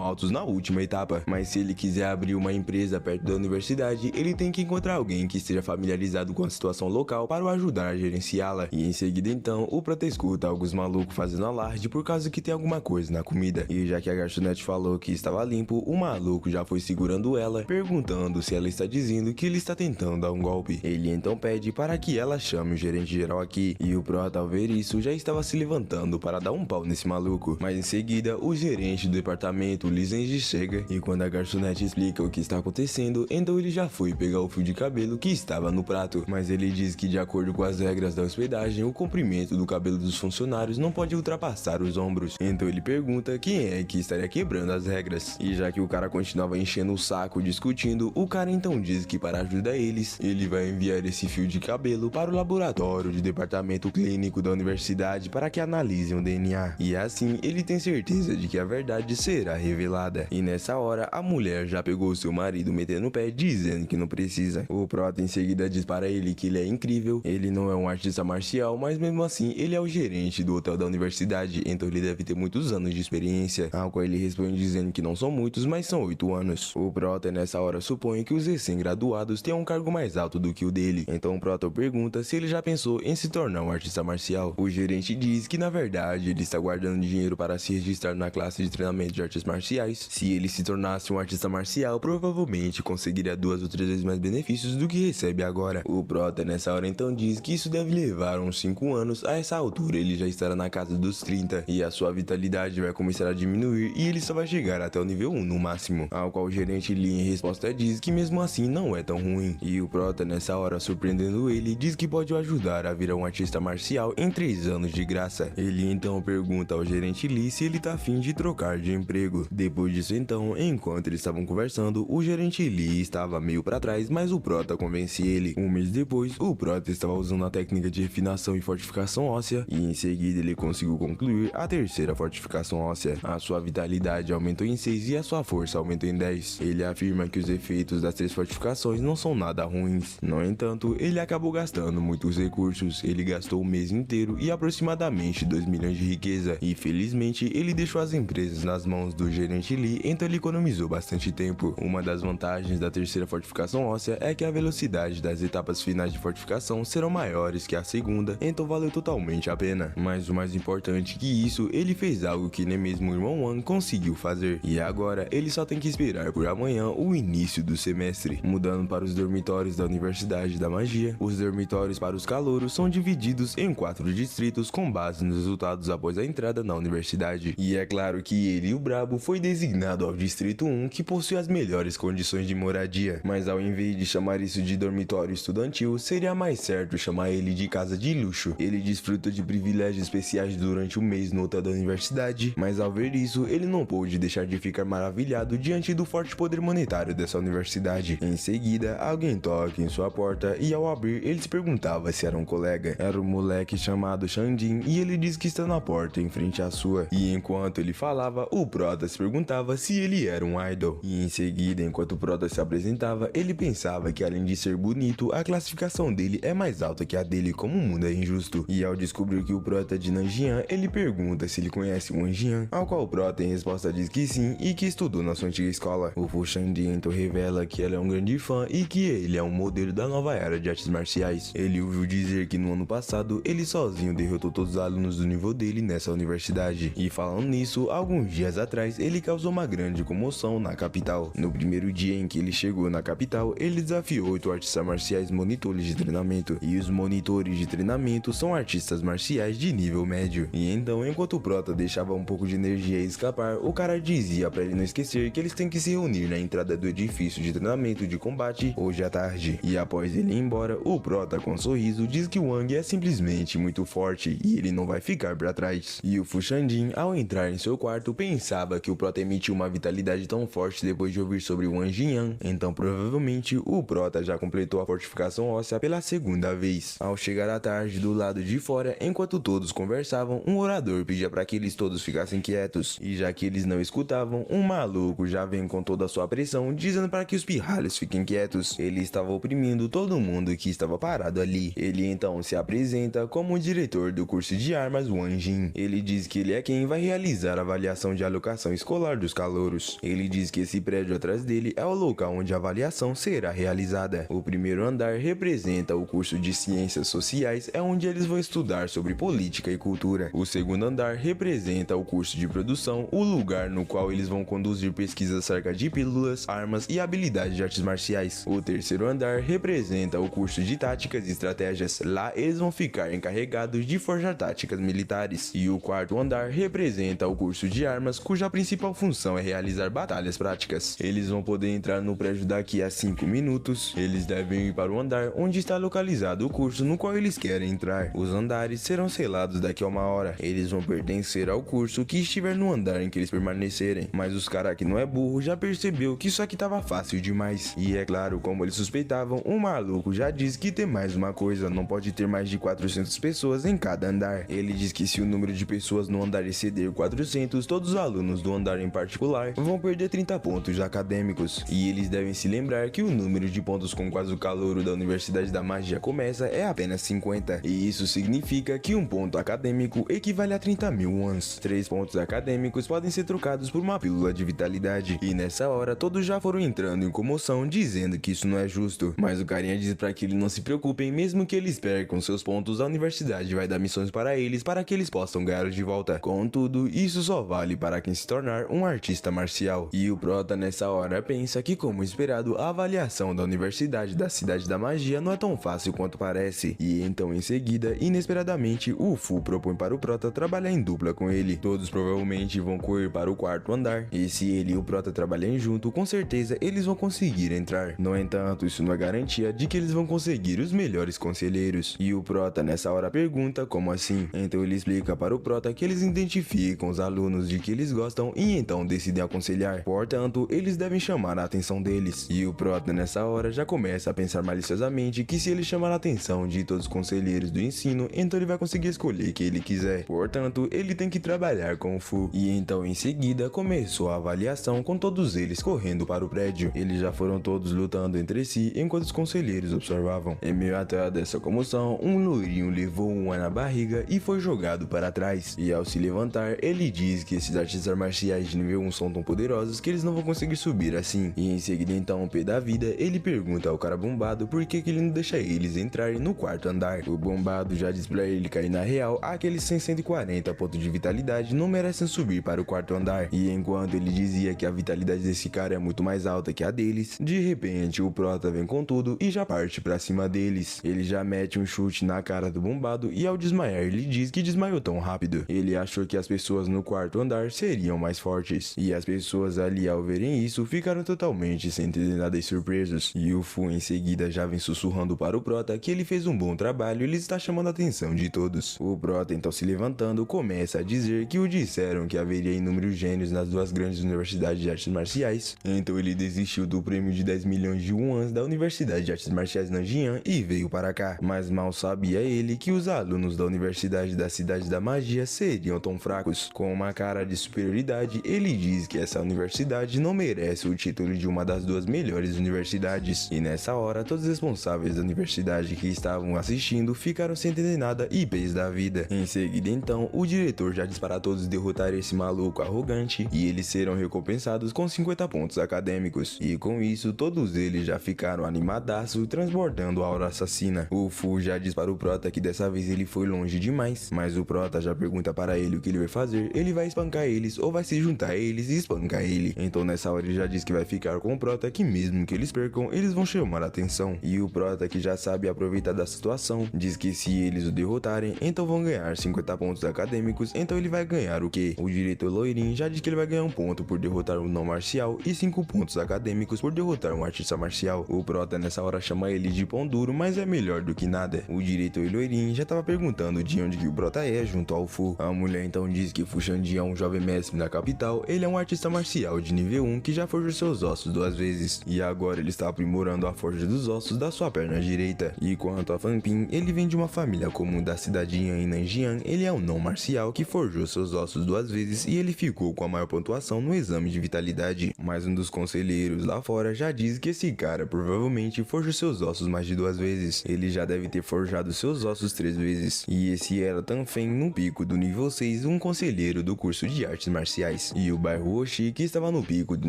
altos na última etapa. Mas se ele quiser abrir uma empresa perto da universidade, ele tem que encontrar alguém que esteja familiarizado com a situação local para o ajudar a gerenciá-la. E em seguida então, o prota escuta alguns malucos fazendo alarde por causa que tem alguma coisa na comida, e já que a garçonete falou que estava limpo, o maluco já foi segurando ela, perguntando se ela está dizendo que ele está tentando dar um golpe. Ele então pede para que ela chame o gerente geral aqui, e o prota, ao ver isso, já estava se levantando para dar um pau nesse maluco. Mas em seguida, o gerente do departamento, Lee Zenji, chega, e quando a garçonete explica o que está acontecendo, então ele já foi pegar o fio de cabelo que estava no prato. Mas ele diz que, de acordo com as regras da hospedagem, o comprimento do cabelo dos funcionários não pode ultrapassar os ombros. Então ele pergunta quem é que estaria quebrando as regras. E já que o cara continuava enchendo o saco discutindo, o cara então diz que para ajudar eles, ele vai enviar esse fio de cabelo para o laboratório de departamento clínico da universidade para que analisem o DNA. E assim ele tem certeza de que a verdade será revelada. E nessa hora a mulher já pegou seu marido metendo o pé, dizendo que não precisa. O prota em seguida diz para ele que ele é incrível, ele não é um artista marcial, mas mesmo assim ele é o gerente do hotel da universidade, então ele deve ter muitos anos de experiência. Ao qual ele responde dizendo que não são muitos, mas são 8 anos. O prota nessa hora supõe que os recém-graduados têm um cargo mais alto do que o dele, então o prota pergunta se ele já pensou em se tornar um artista marcial. O gerente diz que na verdade ele está guardando dinheiro para se registrar na classe de treinamento de artes marciais. Se ele se tornasse um artista marcial, provavelmente conseguiria 2 ou 3 vezes mais benefícios do que recebe agora. O prota nessa hora então diz que isso deve levar uns 5 anos, a essa altura ele já estará na casa dos 30, e a sua vitalidade vai começar a diminuir e ele só vai chegar até o nível 1 no máximo. Ao qual o gerente Lee em resposta diz que mesmo assim não é tão ruim. E o prota nessa hora, surpreendendo ele, diz que pode o ajudar a virar um artista marcial em 3 anos de graça. Ele então pergunta ao gerente Lee se ele tá afim de trocar de emprego. Depois disso então, enquanto eles estavam conversando, o gerente Lee estava meio para trás, mas o prota convence ele. Um mês depois, o prota estava usando a técnica de refinação e fortificação óssea, e em seguida ele conseguiu concluir a terceira fortificação óssea. A sua vitalidade aumentou em 6 e a sua força aumentou em 10. Ele afirma que os efeitos das 3 fortificações não são nada ruins. No entanto, ele acabou gastando muitos recursos. Ele gastou o mês inteiro e aproximadamente 2 milhões de riqueza, e felizmente ele deixou as empresas nas mãos do gerente Lee, então ele economizou bastante tempo. Uma das vantagens da terceira fortificação óssea é que a velocidade das etapas finais de fortificação serão maiores que a segunda, então valeu totalmente a pena. Mas o mais importante que isso, ele fez algo que nem mesmo o irmão Wang conseguiu fazer, e agora ele só tem que esperar por amanhã o início do semestre. Mudando para os dormitórios da Universidade da Magia, os dormitórios para os calouros são divididos em 4 distritos com base nos resultados após a entrada na universidade. E é claro que ele, o Brabo, foi designado ao distrito 1, que possui as melhores condições de moradia, mas ao invés de chamar isso de dormitório estudantil, seria mais certo chamar ele de casa de luxo. Ele desfruta de privilégios especiais durante o mês no hotel da universidade, mas ao ver isso, ele não pôde deixar de ficar maravilhado diante do forte poder monetário dessa universidade. Em seguida, alguém toca em sua porta e ao abrir, ele se perguntava se era um colega. Era um moleque chamado Shandin e ele diz que está na porta em frente à sua. E enquanto ele falava, o Prota se perguntava se ele era um idol. E em seguida, enquanto o Prota se apresentava, ele pensava que além de ser bonito, a classificação dele é mais alta que a dele, como o mundo é injusto. E ao descobrir que o Prota é de Nanjian, ele pergunta se ele conhece o Wanjian, ao qual o Prota em resposta diz que sim e que estudou na sua antiga escola. O Fu Shandin então revela que ela é um grande fã e que ele é um modelo da nova era de artes marciais. Ele ouviu dizer que no ano passado ele sozinho derrotou todos os alunos do nível dele nessa universidade. E falando nisso, alguns dias atrás ele causou uma grande comoção na capital. No primeiro dia em que ele chegou na capital, ele desafiou 8 artistas marciais monitores de treinamento. E os monitores de treinamento são artistas marciais de nível médio. E então, enquanto o Prota deixava um pouco de energia escapar, o cara dizia pra ele não esquecer que eles têm que se reunir na entrada do edifício de treinamento de combate hoje à tarde. E após ele ir embora, o Prota com um sorriso diz que o Wang é simplesmente muito forte e ele não vai ficar pra trás. E o Fu Shandin, ao entrar em seu quarto, pensava que o Prota emitiu uma vitalidade tão forte depois de ouvir sobre o Wanjian, então provavelmente o Prota já completou a fortificação óssea pela segunda vez. Ao chegar à tarde do lado de fora, enquanto todos conversavam, um orador pedia para que eles todos ficassem quietos, e já que eles não escutavam, um maluco já vem com toda a sua pressão dizendo para que os pirralhos fiquem quietos. Ele estava oprimindo todo mundo que estava parado ali. Ele então se apresenta como o diretor do curso de armas Wanjin. Ele diz que ele é quem vai realizar a avaliação de alocação escolar dos calouros. Ele diz que esse prédio atrás dele é o local onde a avaliação será realizada. O primeiro andar representa o curso de ciências sociais, é onde eles vão estudar sobre política e cultura. O segundo andar representa o curso de produção, o lugar no qual eles vão conduzir pesquisas acerca de pílulas, armas e habilidades de artes marciais. O terceiro andar representa o curso de táticas e estratégias. Lá eles vão ficar encarregados de forjar táticas militares. E o quarto andar representa o curso de armas, cuja principal função é realizar batalhas práticas. Eles vão poder entrar no prédio daqui a 5 minutos. Eles devem ir para o andar onde está localizado o curso no qual eles querem entrar. Os andares serão selados daqui a 1 hora. Eles vão pertencer ao curso que estiver no andar em que eles permanecerem. Mas os cara que não é burro já percebeu que isso aqui tava fácil demais. E é claro, como eles suspeitavam, o maluco já disse que tem mais uma coisa: não pode ter mais de 400 pessoas em cada andar. Ele diz que se o número de pessoas no andar exceder 400, todos os alunos do andar em particular vão perder 30 pontos acadêmicos. E eles devem se lembrar que o número de pontos com quase o calouro da Universidade da Magia começa é apenas 50. E isso significa que um ponto acadêmico equivale a 30.000 wons. 3 pontos acadêmicos podem ser trocados por uma pílula de vitalidade. E nessa hora todos já foram entrando em comoção dizendo que isso não é justo. Mas o carinha diz pra que eles não se preocupem, mesmo que eles percam seus pontos, a universidade vai dar missões para eles para que eles possam ganhar de volta. Contudo, isso só vale para quem se tornar um artista marcial. E o Prota nessa hora pensa que, como esperado, a avaliação da Universidade da Cidade da Magia não é tão fácil quanto parece. E então em seguida, inesperadamente, o Fu propõe para o Prota trabalhar em dupla com ele. Todos provavelmente vão correr para o quarto andar, e se ele e o Prota trabalharem junto, com certeza eles vão conseguir entrar. No entanto, isso não é garantia de que eles vão conseguir os melhores conselheiros. E o Prota nessa hora pergunta como assim. Então ele explica para o Prota que eles identificam os alunos de que eles gostam e então decidem aconselhar. Portanto, eles devem chamar a atenção deles. E o Prota nessa hora já começa a pensar maliciosamente que se ele chamar a atenção de todos os conselheiros do ensino, então ele vai conseguir escolher quem ele quiser. Portanto, ele tem que trabalhar com o Fu. E então em seguida começou a avaliação, com todos eles correndo para o prédio. Eles já foram todos lutando entre si enquanto os conselheiros observavam. Em meio a toda essa comoção, um loirinho levou uma na barriga e foi jogado para trás. E ao se levantar, ele diz que esses artistas marciais de nível 1 são tão poderosos que eles não vão conseguir subir assim. E em seguida então, o pé da vida, ele pergunta ao cara bombado por que ele não deixa eles entrarem no quarto andar. O bombado já diz pra ele cair na real, aqueles 140 pontos de vitalidade não merecem subir para o quarto andar. E enquanto ele dizia que a vitalidade desse cara é muito mais alta que a deles, de repente o Prota vem com tudo e já parte pra cima deles. Ele já mete um chute na cara do bombado e ao desmaiar ele diz que desmaiou tão rápido. Ele achou que as pessoas no quarto andar seriam mais fortes. E as pessoas ali, ao verem isso, ficaram totalmente sem entender nada e surpresos. E o Fu em seguida já vem sussurrando para o Prota que ele fez um bom trabalho e ele está chamando a atenção de todos. O Prota então, se levantando, começa a dizer que o disseram que haveria inúmeros gênios nas duas grandes universidades de artes marciais. Então ele desistiu do prêmio de 10 milhões de wons da Universidade de Artes Marciais Nanjian e veio para cá. Mas mal sabia ele que os alunos da Universidade da Cidade da Magia seriam tão fracos. Com uma cara de superioridade, ele diz que essa universidade não merece o título de uma das duas melhores universidades. E nessa hora, todos os responsáveis da universidade que estavam assistindo ficaram sem entender nada e pés da vida. Em seguida então, o diretor já diz para todos derrotar esse maluco arrogante e eles serão recompensados com 50 pontos acadêmicos. E com isso, todos eles já ficaram animadaço, transbordando a aura assassina. O Fu já diz para o Prota que dessa vez ele foi longe demais, mas o Prota já pergunta para ele o que ele vai fazer. Ele vai espancar eles ou vai se juntar a eles e espancar ele. Então nessa hora ele já diz que vai ficar com o Prota, que mesmo que eles percam, eles vão chamar a atenção. E o Prota, que já sabe aproveitar da situação, diz que se eles o derrotarem, então vão ganhar 50 pontos acadêmicos. Então ele vai ganhar o quê? O diretor loirinho já diz que ele vai ganhar 1 ponto por derrotar um não marcial e 5 pontos acadêmicos por derrotar um artista marcial. O Prota nessa hora chama ele de pão duro, mas é melhor do que nada. O diretor loirinho já tava perguntando de onde que o Prota é junto ao Fu. A mulher então diz que Fu Shandy é um jovem mestre na capital. Ele é um artista marcial de nível 1 que já forjou seus ossos 2 vezes. E agora ele está aprimorando a forja dos ossos da sua perna direita. E quanto a Fan Ping, ele vem de uma família comum da cidadinha em Nanjiang. Ele é um não marcial que forjou seus ossos 2 vezes e ele ficou com a maior pontuação no exame de vitalidade. Mas um dos conselheiros lá fora já diz que esse cara provavelmente forjou seus ossos mais de 2 vezes. Ele já deve ter forjado seus ossos 3 vezes. E esse era Tanfen, no pico do nível 6, um conselheiro do curso de artes marciais. E o bairro Oshi, que estava no pico do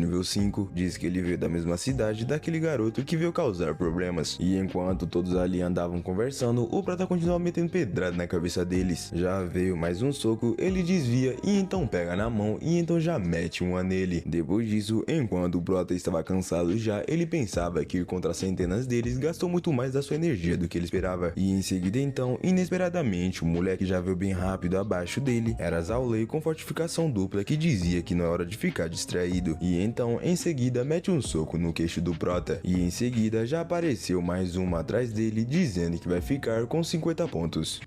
nível 5, diz que ele veio da mesma cidade daquele garoto que veio causar problemas. E enquanto todos ali andavam conversando, o Prota continuava metendo pedrada na cabeça deles. Já veio mais um soco, ele desvia e então pega na mão e então já mete uma nele. Depois disso, enquanto o Prota estava cansado já, ele pensava que ir contra centenas deles gastou muito mais da sua energia do que ele esperava. E em seguida então, inesperadamente, o moleque já veio bem rápido abaixo dele. Era Zhao Lei com fortificação dupla que dizia que não é hora de ficar distraído. E então, em seguida, mete um soco no queixo do Prota. E em seguida, já apareceu mais uma atrás dele, dizendo que vai ficar com 50 pontos.